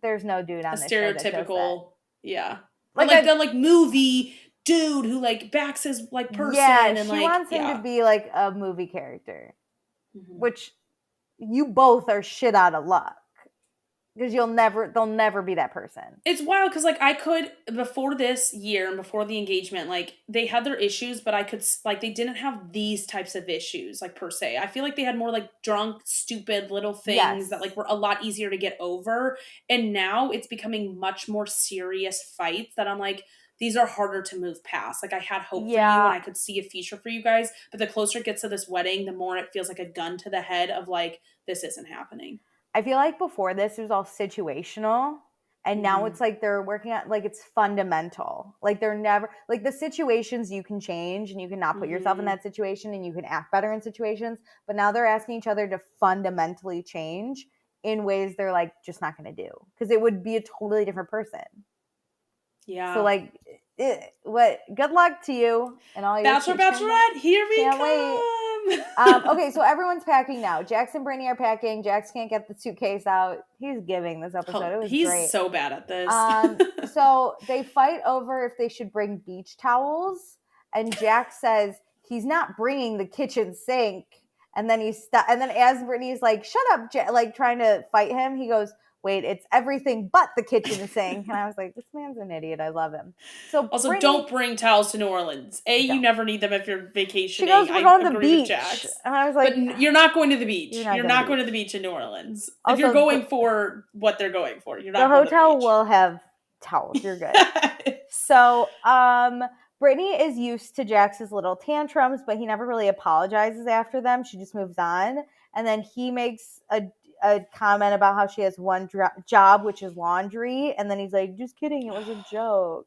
there's no dude on this show that does that. Yeah. Like the movie dude who like backs his like person. Yeah, and she wants him to be like a movie character. Which you both are shit out of luck. Because they'll never be that person. It's wild because like I could before this year and before the engagement, like they had their issues, but I could like they didn't have these types of issues like per se. I feel like they had more like drunk, stupid little things that like were a lot easier to get over. And now it's becoming much more serious fights that I'm like, these are harder to move past. Like I had hope for you and I could see a future for you guys, but the closer it gets to this wedding, the more it feels like a gun to the head of like this isn't happening. I feel like before this, it was all situational. And now it's like they're working at, like, it's fundamental. Like, they're never, like, the situations you can change and you can not put yourself in that situation and you can act better in situations. But now they're asking each other to fundamentally change in ways they're, like, just not going to do. Because it would be a totally different person. Yeah. So, like, good luck to you and all your Bachelorette, here we Can't come. Wait. Okay, so everyone's packing now. Jax and Brittany are packing. Jax can't get the suitcase out. He's giving this episode. It was He's great. so bad at this. So they fight over if they should bring beach towels, and Jax says he's not bringing the kitchen sink. And then and then as Brittany's like, "Shut up," like trying to fight him, he goes, "Wait, it's everything but the kitchen sink." And I was like, this man's an idiot. I love him. So also, Brittany, don't bring towels to New Orleans. You never need them if you're vacationing. She goes, "We're going to the beach." And I was like, but you're not going to the beach. You're not going to the beach in New Orleans. Also, if you're going for what they're going for, you're not the going hotel to the beach. will have towels. You're good. So, Brittany is used to Jax's little tantrums, but he never really apologizes after them. She just moves on. And then he makes a comment about how she has one job, which is laundry. And then he's like, just kidding. It was a joke.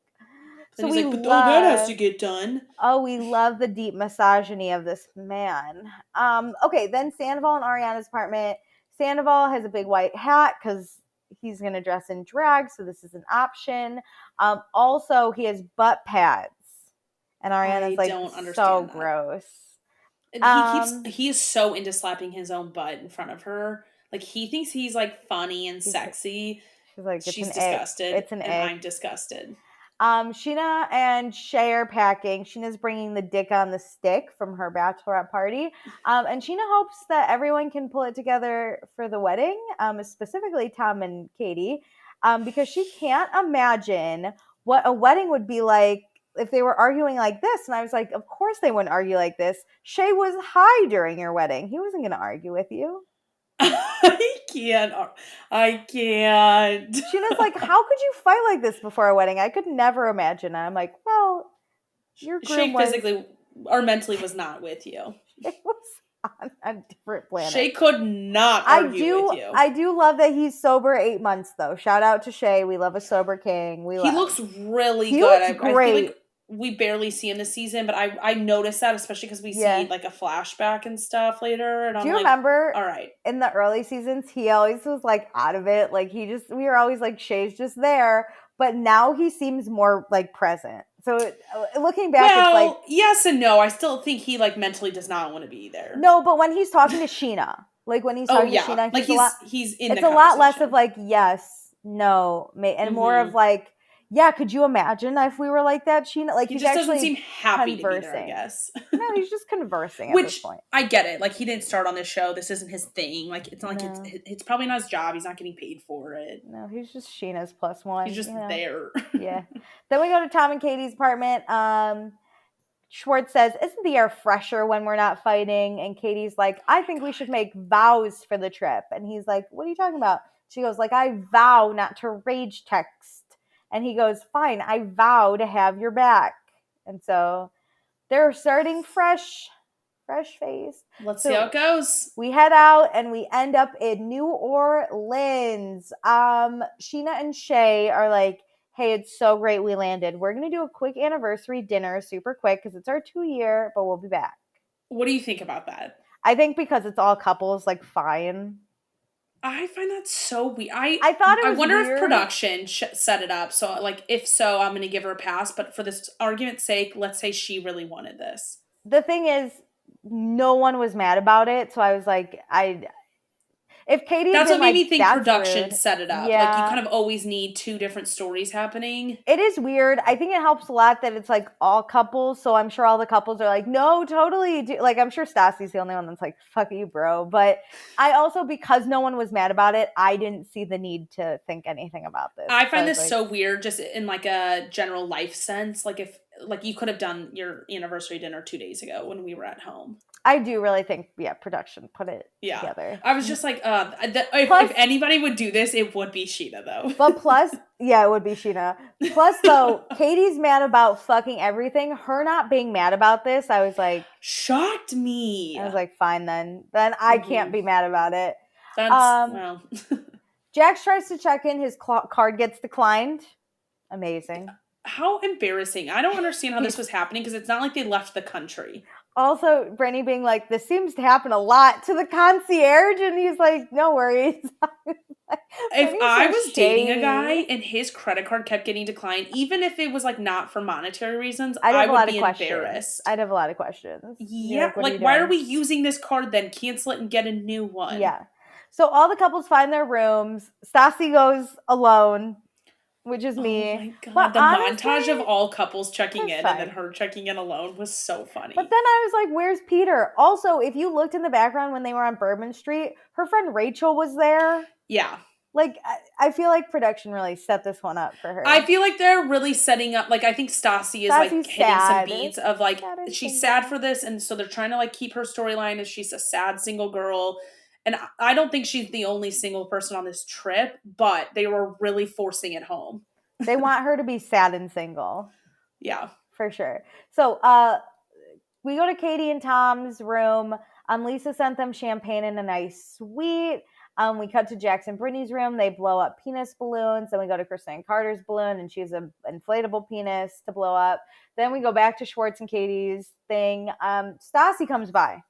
So he's like, but that has to get done. Oh, we love the deep misogyny of this man. Okay, then Sandoval and Ariana's apartment. Sandoval has a big white hat because he's going to dress in drag, so this is an option. Also, he has butt pads. And Ariana's like, don't understand so that. Gross. He is so into slapping his own butt in front of her. Like, he thinks he's, like, funny and sexy. She's like, she's disgusted. It's an egg. I'm disgusted. Sheena and Shay are packing. Sheena's bringing the dick on the stick from her bachelorette party. And Sheena hopes that everyone can pull it together for the wedding, specifically Tom and Katie, because she can't imagine what a wedding would be like if they were arguing like this. And I was like, of course they wouldn't argue like this. Shay was high during your wedding. He wasn't going to argue with you. I can't. Sheena's like, how could you fight like this before a wedding? I could never imagine. And I'm like, well, your groom Shay physically or mentally was not with you. It was on a different planet. Shay could not argue with you. I do love that he's sober 8 months, though. Shout out to Shay. We love a sober king. He looks really good. I feel like we barely see him this season, but I noticed that, especially because we see like a flashback and stuff later. And do you remember? All right. In the early seasons, he always was like out of it. Like we were always like, Shay's just there. But now he seems more like present. So looking back, it's like yes and no. I still think he like mentally does not want to be there. no, but when he's talking to Sheena, like when he's talking to Sheena, like he's in. It's the a lot less of conversation. like yes, no, and more of like yeah. Could you imagine if we were like that, Sheena? Like he he's just actually doesn't seem happy conversing. to be there, I guess. No, he's just conversing at Which this point. I get it. Like he didn't start on this show. This isn't his thing. Like it's not like No. it's probably not his job. He's not getting paid for it. No, he's just Sheena's plus one. He's just there. Yeah. Then we go to Tom and Katie's apartment. Schwartz says, "Isn't the air fresher when we're not fighting?" And Katie's like, "I think we should make vows for the trip." And he's like, "What are you talking about?" She goes, "Like, I vow not to rage text." And he goes, "Fine, I vow to have your back." And so they're starting fresh face. Let's see how it goes. We head out and we end up in New Orleans. Sheena and Shay are like, "Hey, it's so great we landed. We're going to do a quick anniversary dinner, super quick, because it's our 2-year, but we'll be back." What do you think about that? I think because it's all couples, like, fine. I find that so weird. I thought it was I wonder weird. if production set it up. So, like, if so, I'm going to give her a pass. But for this argument's sake, let's say she really wanted this. The thing is, no one was mad about it. So I was like, if Katie, that's what made me think production set it up. Yeah. Like you kind of always need two different stories happening. It is weird. I think it helps a lot that it's like all couples. So I'm sure all the couples are like, no, totally. Like I'm sure Stassi's the only one that's like, fuck you, bro. But I also, because no one was mad about it, I didn't see the need to think anything about this. I find this so weird, just in like a general life sense. Like if like you could have done your anniversary dinner 2 days ago when we were at home. I do really think, production put it together. I was just like, if anybody would do this, it would be Sheena, though. But plus, it would be Sheena. Plus, though, Katie's mad about fucking everything. Her not being mad about this, I was like... shocked me. I was like, fine, then. Then I can't be mad about it. That's, well... Jax tries to check in. His card gets declined. Amazing. How embarrassing. I don't understand how this was happening, because it's not like they left the country. Also, Brittany being like, this seems to happen a lot to the concierge, and he's like, no worries. If I was dating a guy and his credit card kept getting declined, even if it was like not for monetary reasons, I would be embarrassed. I'd have a lot of questions. Yeah, like why are we using this card then? Cancel it and get a new one. Yeah. So all the couples find their rooms. Stassi goes alone, which is me. Oh my God. But the honestly, montage of all couples checking in and then her checking in alone was so funny. But then I was like, where's Peter? Also, if you looked in the background when they were on Bourbon Street, her friend Rachel was there. Yeah. Like, I feel like production really set this one up for her. I feel like they're really setting up, like, I think Stassi is, like, hitting some beats of, like, she's sad for this, and so they're trying to, like, keep her storyline as she's a sad single girl. And I don't think she's the only single person on this trip, but they were really forcing it home. They want her to be sad and single. Yeah. For sure. So, we go to Katie and Tom's room. Lisa sent them champagne in a nice suite. We cut to Jax and Brittany's room. They blow up penis balloons. Then we go to Christine Carter's balloon, and she has an inflatable penis to blow up. Then we go back to Schwartz and Katie's thing. Stassi comes by.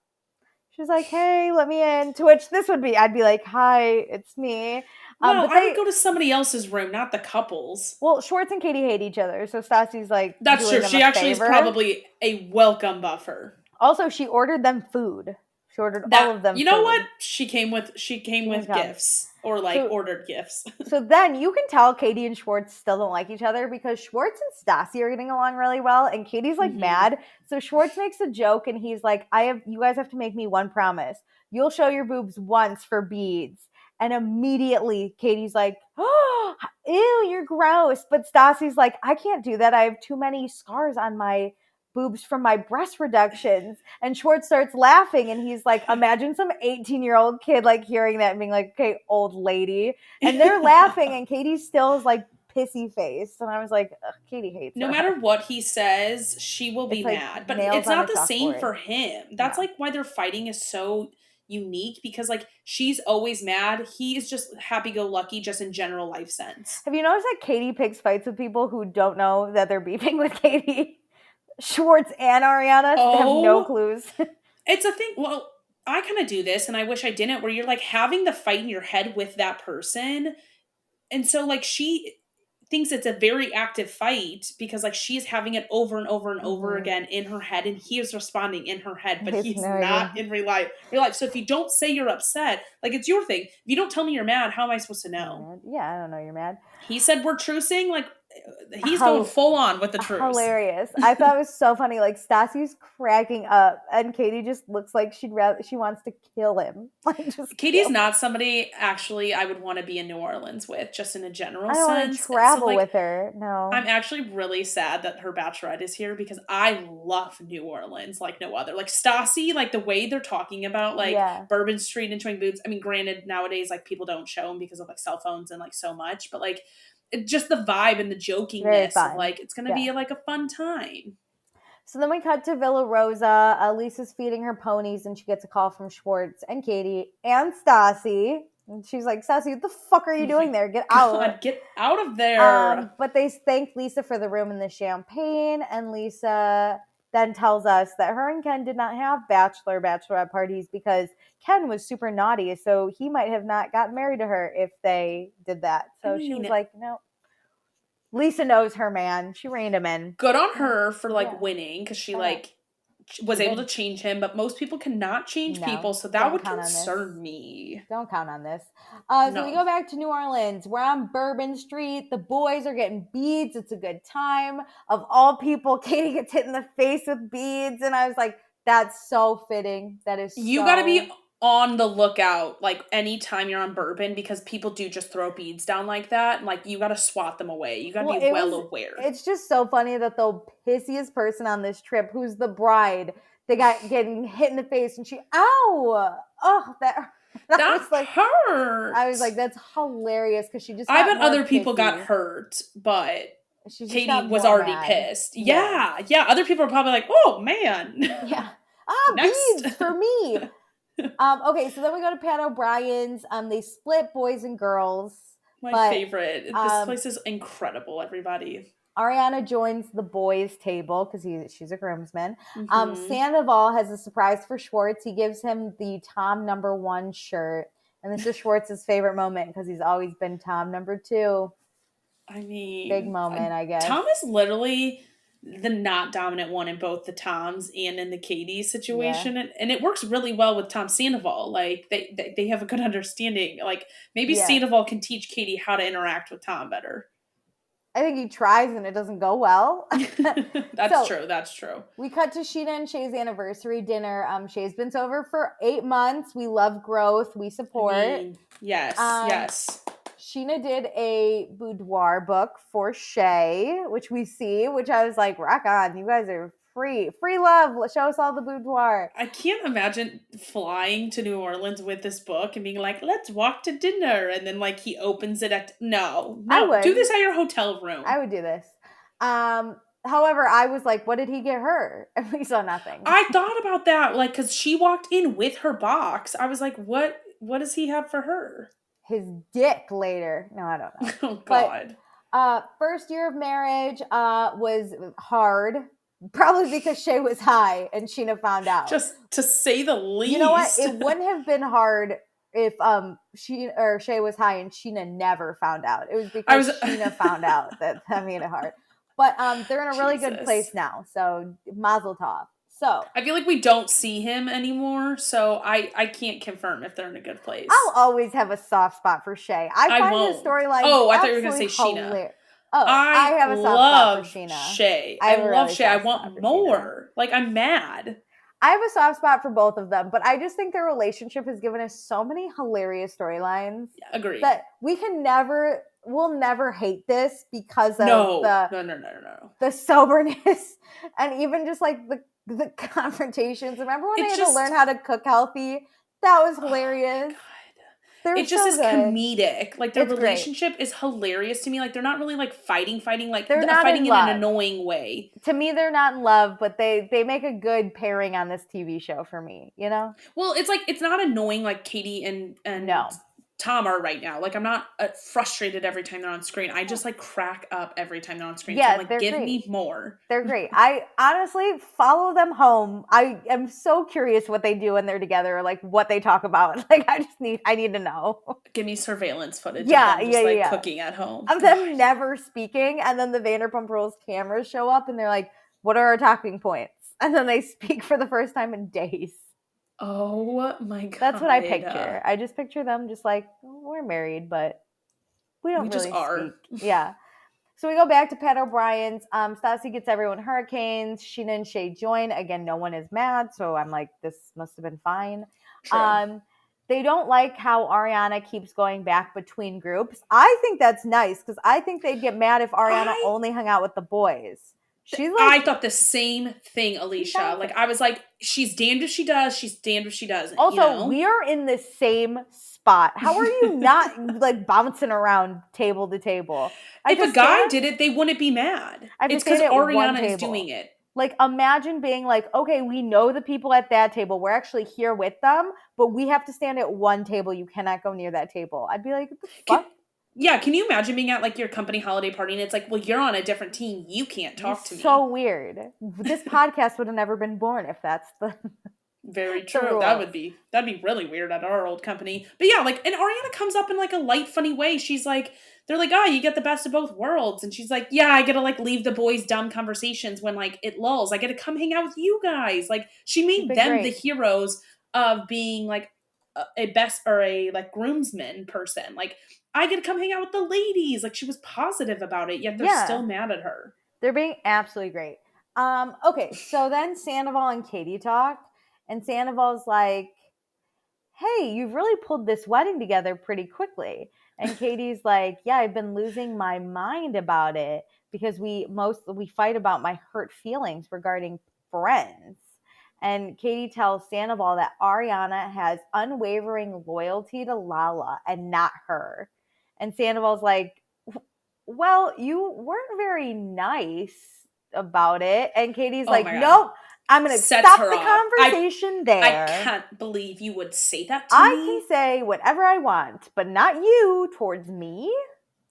She's like, hey, let me in. To which this would be, I'd be like, hi, it's me. Well, I would go to somebody else's room, not the couples. Well, Schwartz and Katie hate each other, so Stassi's like, that's true. She actually is probably a welcome buffer. Also, she ordered them food. She ordered all of them. You know what? She came with gifts, or like ordered gifts. So then you can tell Katie and Schwartz still don't like each other, because Schwartz and Stassi are getting along really well, and Katie's like mad. So Schwartz makes a joke, and he's like, you guys have to make me one promise. You'll show your boobs once for beads. And immediately Katie's like, oh, ew, you're gross. But Stassi's like, I can't do that. I have too many scars on my boobs from my breast reductions. And Schwartz starts laughing, and he's like, imagine some 18-year-old kid like hearing that and being like, okay, old lady. And they're laughing, and Katie still is like pissy face. And I was like, Katie hates her. No matter what he says, she will be mad. But it's not the same for him. That's like why their fighting is so unique, because like she's always mad. He is just happy-go-lucky, just in general life sense. Have you noticed that Katie picks fights with people who don't know that they're beefing with Katie? Schwartz and Ariana have no clues. It's a thing. Well, I kind of do this, and I wish I didn't, where you're like having the fight in your head with that person. And so like thinks it's a very active fight because like she's having it over and over and over again in her head, and he is responding in her head, but he's not in real life. So if you don't say you're upset, like it's your thing. If you don't tell me you're mad, how am I supposed to know? Yeah, I don't know you're mad. He said we're trucing, like he's going full on with the truce. Hilarious. I thought it was so funny. Like Stassi's cracking up, and Katie just looks like she wants to kill him. Like just Katie's not somebody actually I would want to be in New Orleans with, just in a general sense. I don't want to travel with her. No. I'm actually really sad that her bachelorette is here because I love New Orleans like no other. Like Stassi, like the way they're talking about like Bourbon Street and showing boobs. I mean, granted, nowadays like people don't show them because of like cell phones and like so much, but like just the vibe and the jokingness of like it's gonna be like a fun time. So then we cut to Villa Rosa. Lisa's feeding her ponies, and she gets a call from Schwartz and Katie and Stassi. And she's like, Stassi, what the fuck are you doing there? Get out. God, get out of there. But they thank Lisa for the room and the champagne, and Lisa then tells us that her and Ken did not have bachelorette parties because Ken was super naughty, so he might have not gotten married to her if they did that. So she was like, no. Lisa knows her man. She reined him in. Good on her for like winning, because she like was able to change him, but most people cannot change people, so that would concern me. Don't count on this. So we go back to New Orleans. We're on Bourbon Street. The boys are getting beads. It's a good time. Of all people, Katie gets hit in the face with beads, and I was like, that's so fitting. That is You gotta be on the lookout like anytime you're on Bourbon, because people do just throw beads down like that, and like you gotta swat them away. You gotta be aware. It's just so funny that the pissiest person on this trip, who's the bride, they got getting hit in the face, and she that was like hurt. I was like, that's hilarious, because she just I bet other people got hurt, but Katie was already pissed. Yeah, other people are probably like, oh man. Yeah. Beads for me. Okay, so then we go to Pat O'Brien's. They split boys and girls. My favorite. This place is incredible, everybody. Ariana joins the boys' table because she's a groomsman. Sandoval has a surprise for Schwartz. He gives him the Tom #1 shirt. And this is Schwartz's favorite moment because he's always been Tom #2. I mean, big moment, I guess. Tom is literally the not dominant one in both the Toms and in the Katie situation, and it works really well with Tom Sandoval. Like they have a good understanding. Like maybe Sandoval can teach Katie how to interact with Tom better. I think he tries and it doesn't go well. That's true. We cut to Sheena and Shay's anniversary dinner. Shay's been sober for 8 months. We love growth. We support. Yes. Sheena did a boudoir book for Shay, which I was like, rock on. You guys are free love. Show us all the boudoir. I can't imagine flying to New Orleans with this book and being like, let's walk to dinner. And then like he opens it at, no, do this at your hotel room. I would do this. However, I was like, what did he get her? And we saw nothing. I thought about that. Like, cause she walked in with her box. I was like, what does he have for her? His dick later. No, I don't know. Oh God. But, first year of marriage was hard, probably because Shay was high and Sheena found out. Just to say the least. You know what? It wouldn't have been hard if Shay was high and Sheena never found out. It was because Sheena found out that made it hard. But they're in a really good place now, so mazel tov. So I feel like we don't see him anymore, so I can't confirm if they're in a good place. I'll always have a soft spot for Shay. I find his storyline. Oh, I thought you were going to say Sheena. Oh, I have a soft spot for Sheena. Shay. I love Shay. I want more. Like, I'm mad. I have a soft spot for both of them, but I just think their relationship has given us so many hilarious storylines. Agreed. That we'll never hate this because of the soberness and even just like the confrontations. Remember when they had to learn how to cook healthy? That was hilarious. It just is comedic. Like their relationship is hilarious to me. Like they're not really like fighting. Like they're not fighting in an annoying way. To me, they're not in love, but they make a good pairing on this TV show for me. You know? Well, it's like it's not annoying like Katie and Tom are right now. Like, I'm not frustrated every time they're on screen. I just like crack up every time they're on screen. Yeah, so I'm like, they're give great. me more. They're great. I honestly follow them home. I am so curious what they do when they're together, like what they talk about. Like I need to know. Give me surveillance footage Yeah, of them just yeah. cooking at home. Of them never speaking, and then the Vanderpump Rules cameras show up and they're like, what are our talking points? And then they speak for the first time in days. Oh my god. That's what I picture. I just picture them just like, we're married, but we don't really speak. Yeah. So we go back to Pat O'Brien's. Stassi gets everyone hurricanes. Sheena and Shay join. Again, no one is mad. So I'm like, this must have been fine. True. They don't like how Ariana keeps going back between groups. I think that's nice because I think they'd get mad if Ariana only hung out with the boys. She's like, I thought the same thing, Alicia. Like, I was like, she's damned if she does, she's damned if she doesn't. Also, we are in the same spot. How are you not like bouncing around table to table? If a guy did it, they wouldn't be mad. It's because Ariana is doing it. Like, imagine being like, okay, we know the people at that table. We're actually here with them, but we have to stand at one table. You cannot go near that table. I'd be like, what the fuck? Yeah, can you imagine being at like your company holiday party and it's like, well, you're on a different team. You can't talk to me. So weird. This podcast would have never been born if that's the very true. That'd be really weird at our old company. But yeah, like, and Ariana comes up in like a light, funny way. She's like, they're like, oh, you get the best of both worlds. And she's like, yeah, I get to like leave the boys' dumb conversations when like it lulls. I get to come hang out with you guys. Like, she made them the heroes of being like a best or a like groomsman person. Like, I get to come hang out with the ladies. Like, she was positive about it, yet they're still mad at her. They're being absolutely great. Okay, so then Sandoval and Katie talk, and Sandoval's like, hey, you've really pulled this wedding together pretty quickly. And Katie's like, yeah, I've been losing my mind about it because we fight about my hurt feelings regarding friends. And Katie tells Sandoval that Ariana has unwavering loyalty to Lala and not her. And Sandoval's like, well, you weren't very nice about it. And Katie's like, nope, I'm going to stop the conversation there. I can't believe you would say that to me. I can say whatever I want, but not you towards me.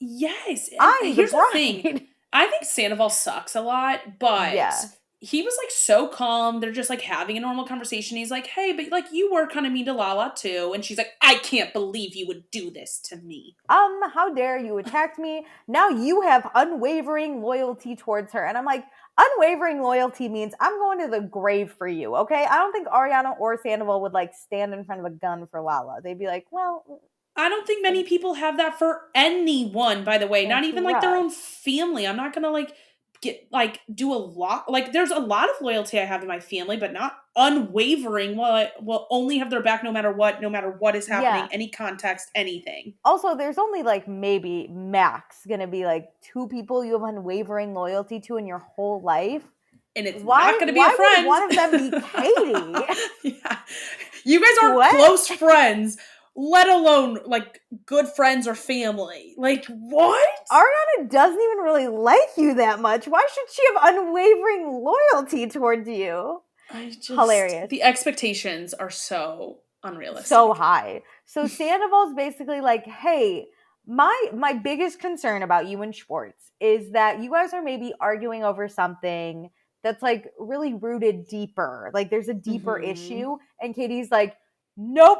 Yes. Here's the thing. I think Sandoval sucks a lot, but he was like so calm. They're just like having a normal conversation. He's like, hey, but like you were kind of mean to Lala too. And she's like, I can't believe you would do this to me. How dare you attack me? Now you have unwavering loyalty towards her. And I'm like, unwavering loyalty means I'm going to the grave for you, okay? I don't think Ariana or Sandoval would like stand in front of a gun for Lala. They'd be like, well... I don't think many people have that for anyone, by the way. Not even like their own family. I'm not going to like... do a lot, like there's a lot of loyalty I have in my family, but not unwavering. Will only have their back no matter what is happening, any context, anything. Also, there's only like maybe max gonna be like 2 people you have unwavering loyalty to in your whole life, and it's not gonna be a friend. Why would one of them be Katie? Yeah, you guys aren't close friends, let alone like good friends or family. Like, what? Ariana doesn't even really like you that much. Why should she have unwavering loyalty towards you? Hilarious. The expectations are so unrealistic. So high. So Sandoval's basically like, hey, my biggest concern about you and Schwartz is that you guys are maybe arguing over something that's like really rooted deeper. Like there's a deeper issue. And Katie's like, nope.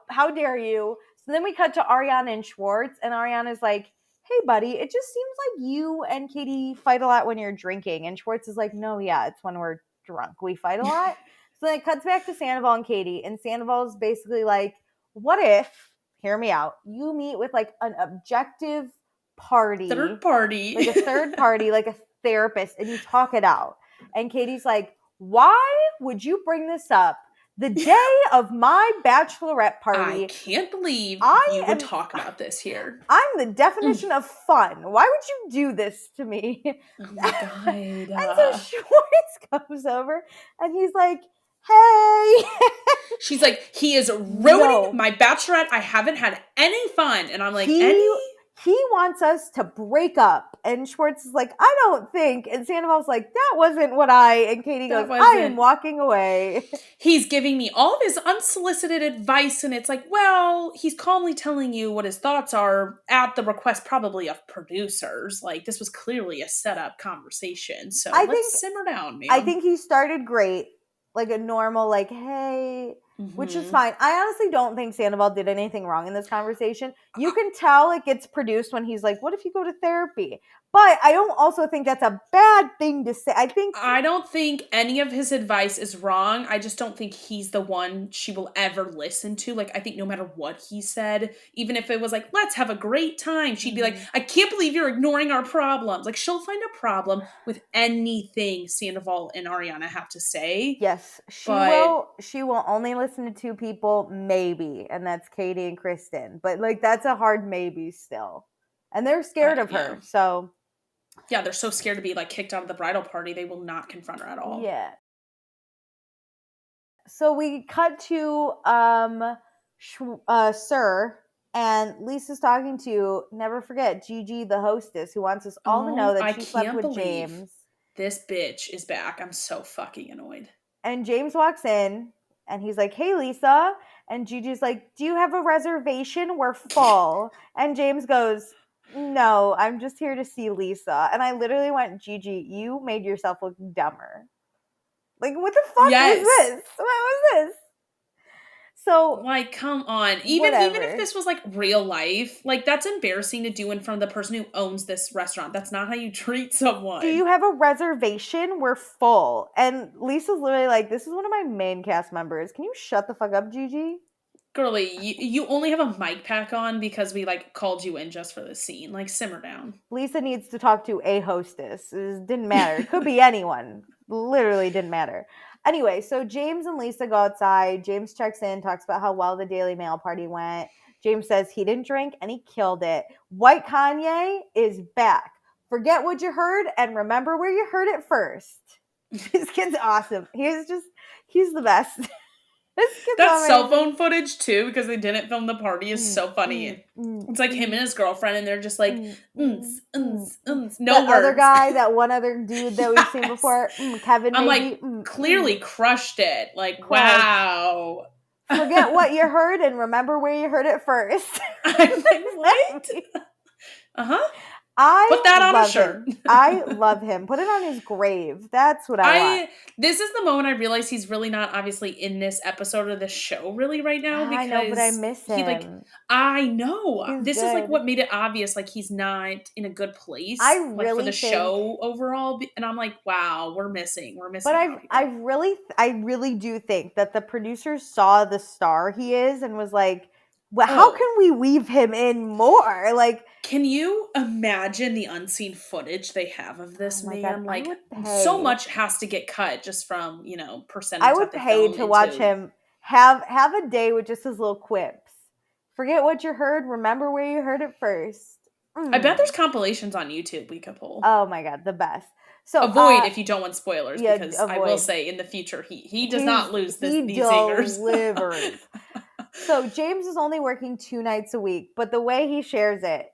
How dare you? So then we cut to Ariana and Schwartz, and Ariana's like, hey, buddy, it just seems like you and Katie fight a lot when you're drinking. And Schwartz is like, no, yeah, it's when we're drunk. We fight a lot. So then it cuts back to Sandoval and Katie, and Sandoval's basically like, what if, hear me out, you meet with like an objective party. Third party. Like a third party, like a therapist, and you talk it out. And Katie's like, why would you bring this up the day of my bachelorette party? I can't believe you would talk about this here. I'm the definition of fun. Why would you do this to me? Oh my God. And so Schwartz comes over and he's like, hey. She's like, he is ruining my bachelorette. I haven't had any fun. And I'm like, he wants us to break up. And Schwartz is like, I don't think. And Sandoval's like, that wasn't what and Katie goes, I am walking away. He's giving me all of his unsolicited advice, and it's like, well, he's calmly telling you what his thoughts are at the request probably of producers. Like, this was clearly a setup conversation. So let's simmer down, man. I think he started great. Like a normal, like, hey, which is fine. I honestly don't think Sandoval did anything wrong in this conversation. You can tell it gets produced when he's like, what if you go to therapy? But I don't also think that's a bad thing to say. I don't think any of his advice is wrong. I just don't think he's the one she will ever listen to. Like, I think no matter what he said, even if it was like, let's have a great time, she'd be like, I can't believe you're ignoring our problems. Like, she'll find a problem with anything Sandoval and Ariana have to say. Yes, she will only listen to two people, maybe, and that's Katie and Kristen. But, like, that's a hard maybe still. And they're scared of her, so... Yeah, they're so scared to be, like, kicked out of the bridal party, they will not confront her at all. Yeah. So we cut to Sir, and Lisa's talking to, never forget, Gigi, the hostess, who wants us all to know that she slept with James. This bitch is back. I'm so fucking annoyed. And James walks in, and he's like, hey, Lisa. And Gigi's like, do you have a reservation? We're full. And James goes... No, I'm just here to see Lisa. And I literally went, Gigi, you made yourself look dumber. Like, what the fuck was this? What was this? So, like, come on. Even if this was, like, real life, like, that's embarrassing to do in front of the person who owns this restaurant. That's not how you treat someone. Do you have a reservation? We're full. And Lisa's literally like, this is one of my main cast members. Can you shut the fuck up, Gigi? Girlie, you only have a mic pack on because we, like, called you in just for this scene. Like, simmer down. Lisa needs to talk to a hostess. It didn't matter. It could be anyone. Literally didn't matter. Anyway, so James and Lisa go outside. James checks in, talks about how well the Daily Mail party went. James says he didn't drink and he killed it. White Kanye is back. Forget what you heard and remember where you heard it first. This kid's awesome. He's the best. That cell phone footage too, because they didn't film the party, is so funny. It's like him and his girlfriend, and they're just like, no words. Other guy, that one other dude that we've seen before, Kevin. I'm maybe, like, clearly crushed it. Like, wow. Forget what you heard and remember where you heard it first. I'm like, what? Put that on a shirt. I love him. Put it on his grave. That's what I want. This is the moment I realize he's really not obviously in this episode of the show really right now. Because I know, but I miss him. I know. He's is like what made it obvious. Like, he's not in a good place. I really for the show overall. And I'm like, wow, we're missing. But I really do think that the producers saw the star he is and was like, well, how can we weave him in more? Like, can you imagine the unseen footage they have of this man? God, like, so much has to get cut just from, percentage. I would pay to watch him have a day with just his little quips. Forget what you heard. Remember where you heard it first. I bet there's compilations on YouTube we could pull. Oh my God, the best. So avoid if you don't want spoilers, because I will say in the future he does not lose these zingers. So James is only working 2 nights a week, but the way he shares it,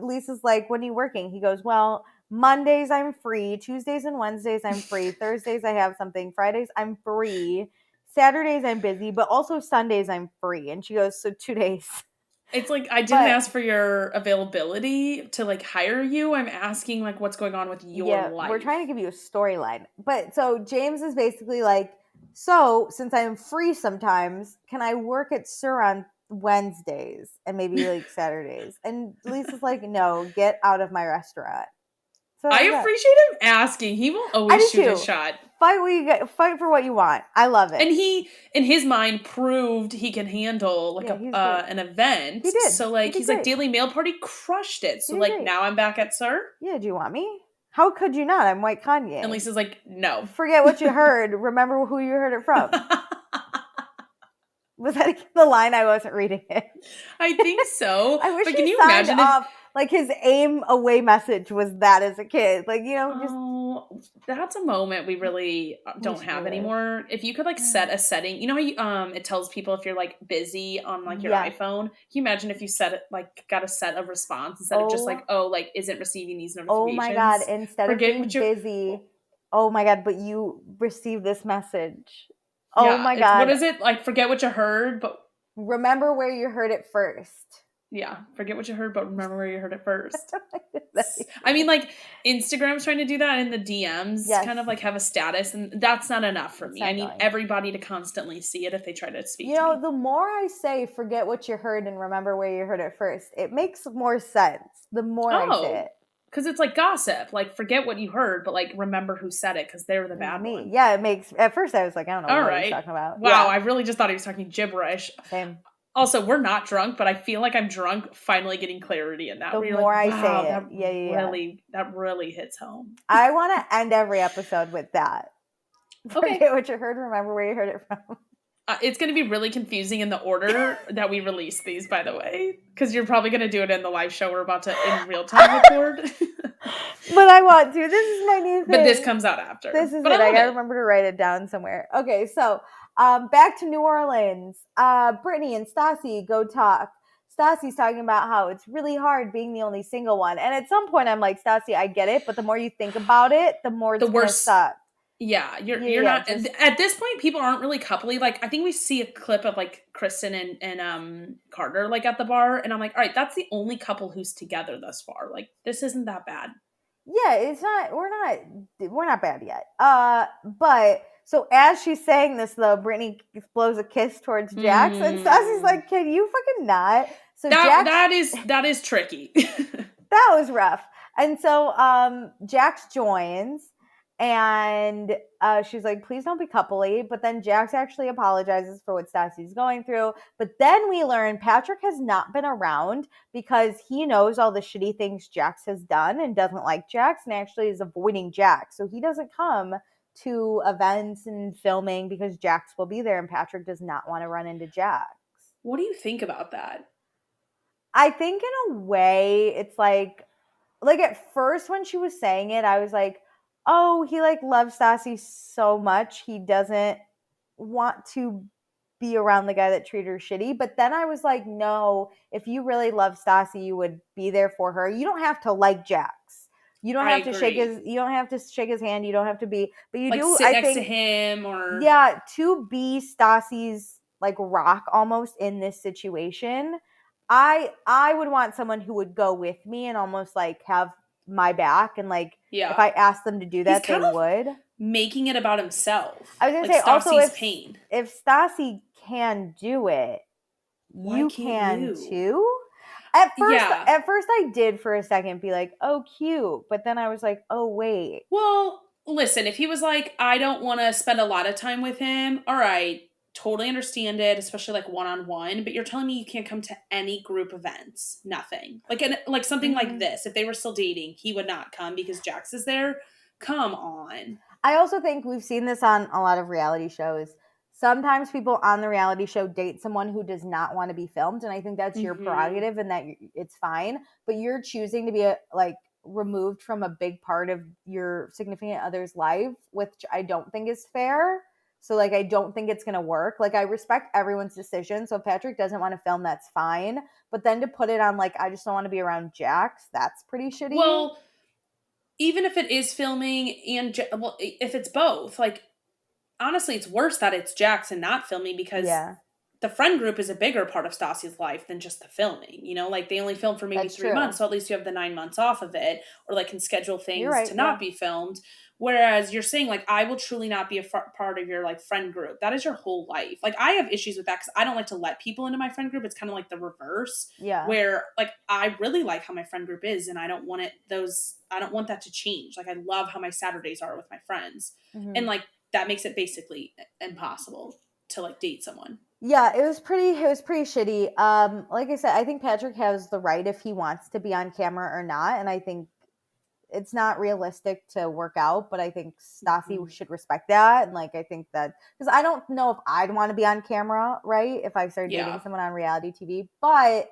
Lisa's like, when are you working? He goes, well, Mondays I'm free, Tuesdays and Wednesdays I'm free, Thursdays I have something, Fridays I'm free, Saturdays I'm busy, but also Sundays I'm free. And she goes, so 2 days. It's like, I didn't ask for your availability to, like, hire you. I'm asking, like, what's going on with your life. We're trying to give you a storyline. But so James is basically like, so since I'm free sometimes, can I work at Sir on Wednesdays and maybe like Saturdays? And Lisa's like, no, get out of my restaurant. So I appreciate him asking. He will always shoot a shot. Fight for what you want. I love it. And he, in his mind, proved he can handle like an event. He did. So like he's like, Daily Mail party crushed it. So like now I'm back at Sir. Yeah, do you want me? How could you not? I'm White Kanye. And Lisa's like, no. Forget what you heard. Remember who you heard it from. Was that the line? I wasn't reading it. I think so. I wish can you imagine Like his aim away message was that as a kid. Like, Oh, that's a moment we really don't have anymore. If you could like set a setting, you know how you, it tells people if you're like busy on like your iPhone. Can you imagine if you set it like got a set of response instead of just like, oh, like isn't receiving these notifications? Oh my God, instead of being busy, oh my God, but you received this message. Oh my God. What is it? Like forget what you heard, but remember where you heard it first. Yeah, forget what you heard, but remember where you heard it first. I mean, like, Instagram's trying to do that in the DMs, kind of like have a status, and that's not enough for me. I need everybody to constantly see it if they try to speak to me. The more I say, forget what you heard and remember where you heard it first, it makes more sense the more I say it. Because it's like gossip. Like, forget what you heard, but like, remember who said it because they're the bad one. Yeah, it makes, at first I was like, I don't know what he's talking about. Wow, I really just thought he was talking gibberish. Same. Also, we're not drunk, but I feel like I'm drunk finally getting clarity in that. The more I say it. That really hits home. I want to end every episode with that. Forget what you heard, remember where you heard it from. It's going to be really confusing in the order that we release these, by the way, because you're probably going to do it in the live show we're about to in real time record. But I want to. This is my new thing. But this comes out after. This is it. I got to remember to write it down somewhere. Okay, so back to New Orleans. Brittany and Stassi go talk. Stassi's talking about how it's really hard being the only single one. And at some point I'm like, Stassi, I get it. But the more you think about it, the more it's going to suck. Yeah, you're not at this point. People aren't really coupley. Like I think we see a clip of like Kristen and Carter like at the bar, and I'm like, all right, that's the only couple who's together thus far. Like this isn't that bad. Yeah, it's not. We're not bad yet. But so as she's saying this though, Brittany blows a kiss towards Jax, and Stassi's like, "Can you fucking not?" So that is tricky. That was rough. And so Jax joins. And she's like, please don't be coupley. But then Jax actually apologizes for what Stassi's going through. But then we learn Patrick has not been around because he knows all the shitty things Jax has done and doesn't like Jax and actually is avoiding Jax. So he doesn't come to events and filming because Jax will be there and Patrick does not want to run into Jax. What do you think about that? I think in a way it's like at first when she was saying it, I was like, oh, he like loves Stassi so much he doesn't want to be around the guy that treated her shitty. But then I was like, no, if you really love Stassi, you would be there for her. You don't have to like Jax. You don't have to shake his hand. You don't have to be, but you like do. Sit next to him or to be Stassi's like rock almost in this situation. I would want someone who would go with me and almost like have my back and like if I asked them to do that, they would. Making it about himself. I was gonna say also if Stassi can do it, you can too. At first I did for a second be like, oh cute, but then I was like, oh wait. Well, listen, if he was like, I don't want to spend a lot of time with him, all right. Totally understand it, especially like one-on-one, but you're telling me you can't come to any group events. Nothing. Like something like this. If they were still dating, he would not come because Jax is there. Come on. I also think we've seen this on a lot of reality shows. Sometimes people on the reality show date someone who does not want to be filmed, and I think that's your prerogative and that it's fine, but you're choosing to be removed from a big part of your significant other's life, which I don't think is fair. So, like, I don't think it's going to work. Like, I respect everyone's decision. So, if Patrick doesn't want to film, that's fine. But then to put it on, like, I just don't want to be around Jax, that's pretty shitty. Well, even if it is filming and, if it's both, like, honestly, it's worse that it's Jax and not filming because the friend group is a bigger part of Stassi's life than just the filming. You know, like, they only film for maybe 3 months. So, at least you have the 9 months off of it. Or, like, can schedule things to not be filmed. Whereas you're saying, like, I will truly not be a part of your, like, friend group. That is your whole life. Like, I have issues with that because I don't like to let people into my friend group. It's kind of like the reverse. Yeah. Where, like, I really like how my friend group is, and I don't want I don't want that to change. Like, I love how my Saturdays are with my friends. Mm-hmm. And, like, that makes it basically impossible to, like, date someone. Yeah, it was pretty shitty. Like I said, I think Patrick has the right if he wants to be on camera or not, and I think it's not realistic to work out, but I think Stassi should respect that. And like, I think that, because I don't know if I'd want to be on camera, right? If I started dating someone on reality TV, but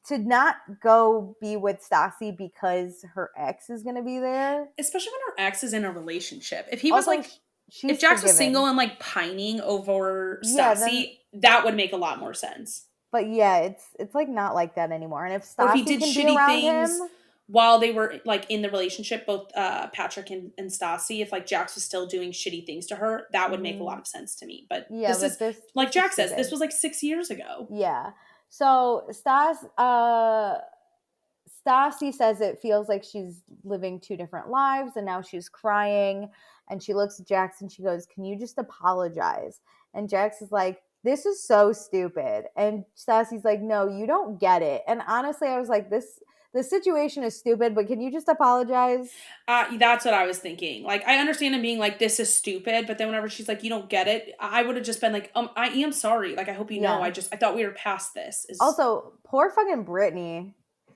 to not go be with Stassi because her ex is going to be there. Especially when her ex is in a relationship. If he Also, was like, if she's Jax was forgiven. single and like pining over Yeah, Stassi, then, that would make a lot more sense. but yeah, it's like not like that anymore. And if Or if he Stassi did can be shitty around things him, while they were like in the relationship, both Patrick and Stassi, if like Jax was still doing shitty things to her, that would make a lot of sense to me. But yeah, this but is, this like is Jax says, this stupid. was like 6 years ago. Yeah. So Stassi says it feels like she's living two different lives, and now she's crying, and she looks at Jax and she goes, "Can you just apologize?" And Jax is like, "This is so stupid." And Stassi's like, "No, you don't get it." And honestly, I was like, the situation is stupid, but can you just apologize? That's what I was thinking. Like, I understand him being like, this is stupid, but then whenever she's like, you don't get it, I would have just been like, I am sorry. Like, I hope you know. Yeah. I thought we were past this. Also, poor fucking Brittany.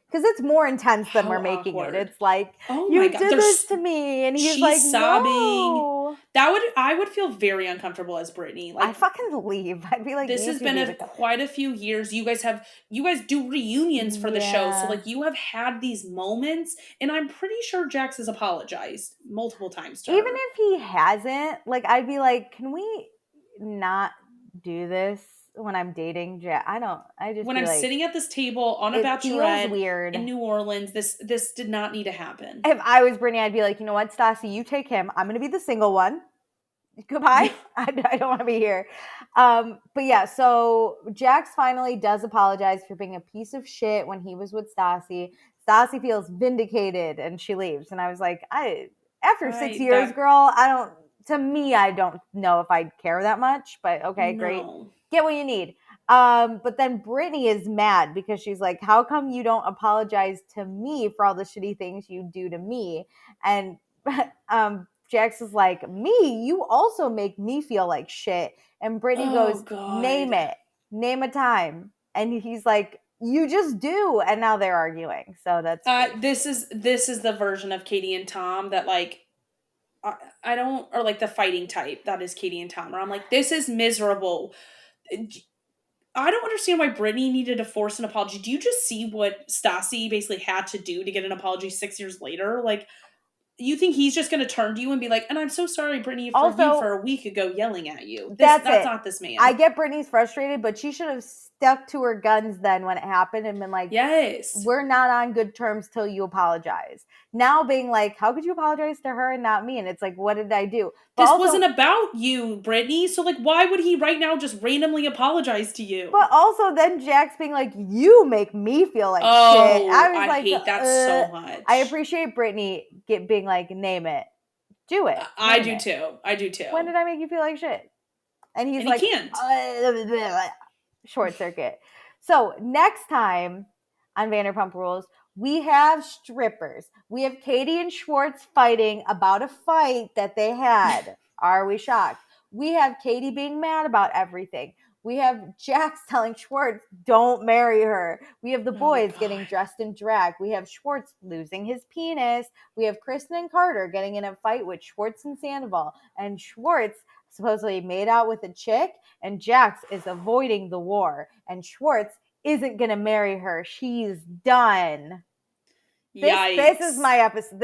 Because it's more intense than How we're making awkward. it. It's like, Oh my you God. did this to me. And he's She's like, sobbing. no. I would feel very uncomfortable as Brittany. Like, I'd fucking leave. I'd be like, this you has two been need to come. quite a few years. You guys do reunions for the show. So Yeah. like you have had these moments, and I'm pretty sure Jax has apologized multiple times to Even her. if he hasn't, like, I'd be like, can we not do this when I'm dating Jack? I just When be I'm like, sitting at this table on a it feels bachelorette weird. in New Orleans, this did not need to happen. If I was Brittany, I'd be like, you know what, Stassi, you take him. I'm going to be the single one. Goodbye. Yeah. I don't want to be here. But yeah, so Jax finally does apologize for being a piece of shit when he was with Stassi. Stassi feels vindicated and she leaves. And I was like, after 6 years, girl, to me, I don't know if I'd care that much, but okay, great. Get what you need. But then Brittany is mad because she's like, how come you don't apologize to me for all the shitty things you do to me? And Jax is like, me, you also make me feel like shit. And Brittany goes, name it. Name a time. And he's like, you just do. And now they're arguing. So that's this is the version of Katie and Tom that like I don't, or like the fighting type that is Katie and Tom, where I'm like, this is miserable. I don't understand why Brittany needed to force an apology. Do you just see what Stassi basically had to do to get an apology 6 years later? Like, you think he's just going to turn to you and be like, and I'm so sorry, Brittany, for you for a week ago yelling at you. That's not this man. I get Brittany's frustrated, but she should have stuck to her guns then when it happened and been like, yes, we're not on good terms till you apologize. Now being like, how could you apologize to her and not me? And it's like, what did I do? But this wasn't about you, Brittany. So like, why would he right now just randomly apologize to you? But also then Jax being like, you make me feel like shit. I hate that so much. I appreciate Brittany being like, name it. Do it. I do too. When did I make you feel like shit? And he's like, can't. Short circuit. So next time on Vanderpump Rules, we have strippers. We have Katie and Schwartz fighting about a fight that they had. Are we shocked? We have Katie being mad about everything. We have Jax telling Schwartz, don't marry her. We have the boys getting dressed in drag. We have Schwartz losing his penis. We have Kristen and Carter getting in a fight with Schwartz and Sandoval. And Schwartz supposedly made out with a chick, and Jax is avoiding the war. And Schwartz isn't going to marry her. She's done. This is my episode.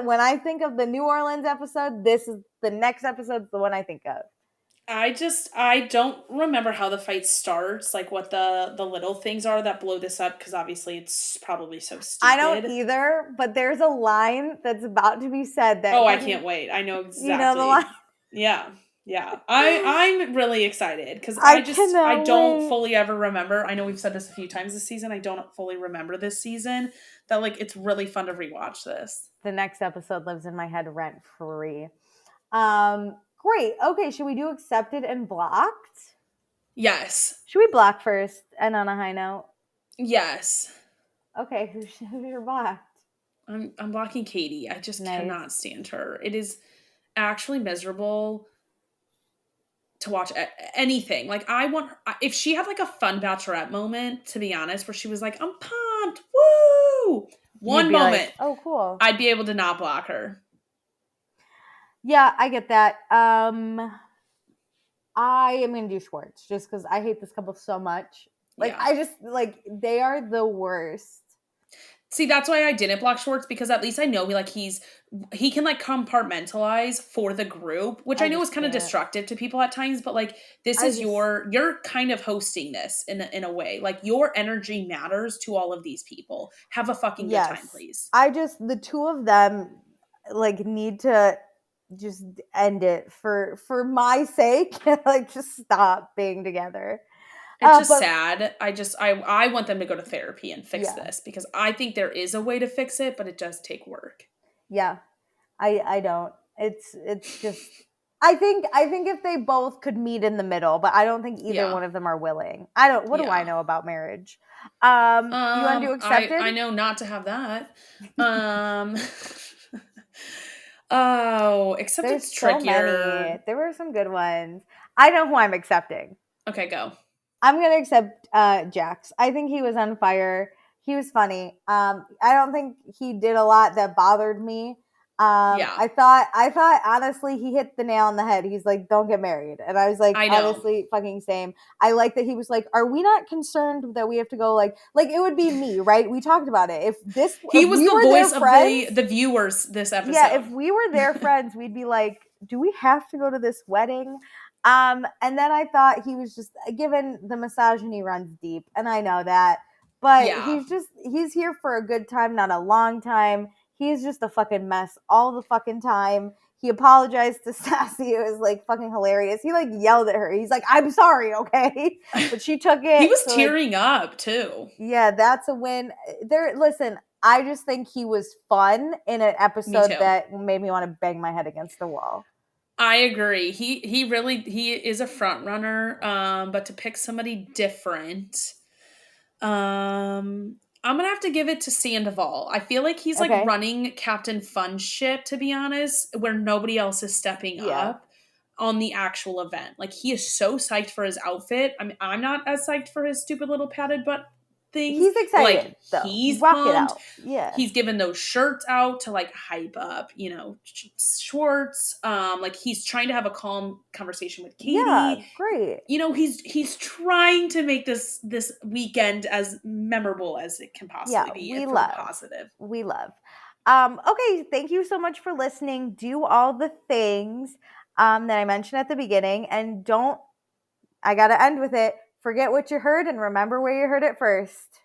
When I think of the New Orleans episode, this is the next episode, the one I think of. I don't remember how the fight starts, like what the little things are that blow this up, because obviously it's probably so stupid. I don't either, but there's a line that's about to be said that I can't wait. I know exactly. You know the line? Yeah. I'm really excited because I don't fully ever remember. I know we've said this a few times this season. I don't fully remember this season. That like it's really fun to rewatch this. The next episode lives in my head rent free. Great. Okay, should we do accepted and blocked? Yes. Should we block first and on a high note? Yes. Okay, who's your blocked? I'm blocking Katie. I just cannot stand her. It is actually miserable to watch anything. Like I want her, if she had like a fun bachelorette moment, to be honest, where she was like, I'm pumped, woo! One moment. Like, oh, cool. I'd be able to not block her. Yeah, I get that. I am going to do Schwartz just because I hate this couple so much. Like, Yeah. I just, like, they are the worst. See, that's why I didn't block Schwartz, because at least I know he can like compartmentalize for the group, which I know is just kind of can't. destructive to people at times, but like this I is just- you're kind of hosting this in a way. Like your energy matters to all of these people. Have a fucking good time, Yes. please. The two of them, like, need to just end it for my sake. Like, just stop being together. It's just But sad. I want them to go to therapy and fix yeah, this, because I think there is a way to fix it, but it does take work. yeah, I don't. It's just, I think if they both could meet in the middle, but I don't think either Yeah. one of them are willing. I don't. What do I Yeah. know about marriage? You want to do accepted? I know not to have that. Oh, except There's it's so many. trickier. There were some good ones. I know who I'm accepting. Okay, go. I'm gonna accept Jax. I think he was on fire. He was funny. I don't think he did a lot that bothered me. Yeah. I thought honestly he hit the nail on the head. He's like, don't get married. And I was like, I know. honestly, fucking same. I like that he was like, are we not concerned that we have to go like it would be me, right? We talked about it. He was the voice of friends, the viewers this episode. yeah, if we were their friends, we'd be like, do we have to go to this wedding? And then I thought he was just, given the misogyny runs deep, and I know that, but Yeah. he's here for a good time, not a long time. He's just a fucking mess all the fucking time. He apologized to Sassy. It was like fucking hilarious. He like yelled at her. He's like, I'm sorry, okay? But she took it. He was so, tearing up too. Yeah, that's a win. Listen, I just think he was fun in an episode that made me want to bang my head against the wall. I agree. He is a front runner. But to pick somebody different, I'm gonna have to give it to Sandoval. I feel like he's like running Captain Fun shit, to be honest, where nobody else is stepping up on the actual event. Like, he is so psyched for his outfit. I mean, I'm not as psyched for his stupid little padded butt things. He's excited, like, though. He's Rock pumped. It out. Yeah. He's given those shirts out to like hype up, Schwartz. Like, he's trying to have a calm conversation with Katie. Yeah, great. He's trying to make this weekend as memorable as it can possibly be. We for love. Positive. We love. Okay, thank you so much for listening. Do all the things that I mentioned at the beginning, and I gotta end with it. Forget what you heard and remember where you heard it first.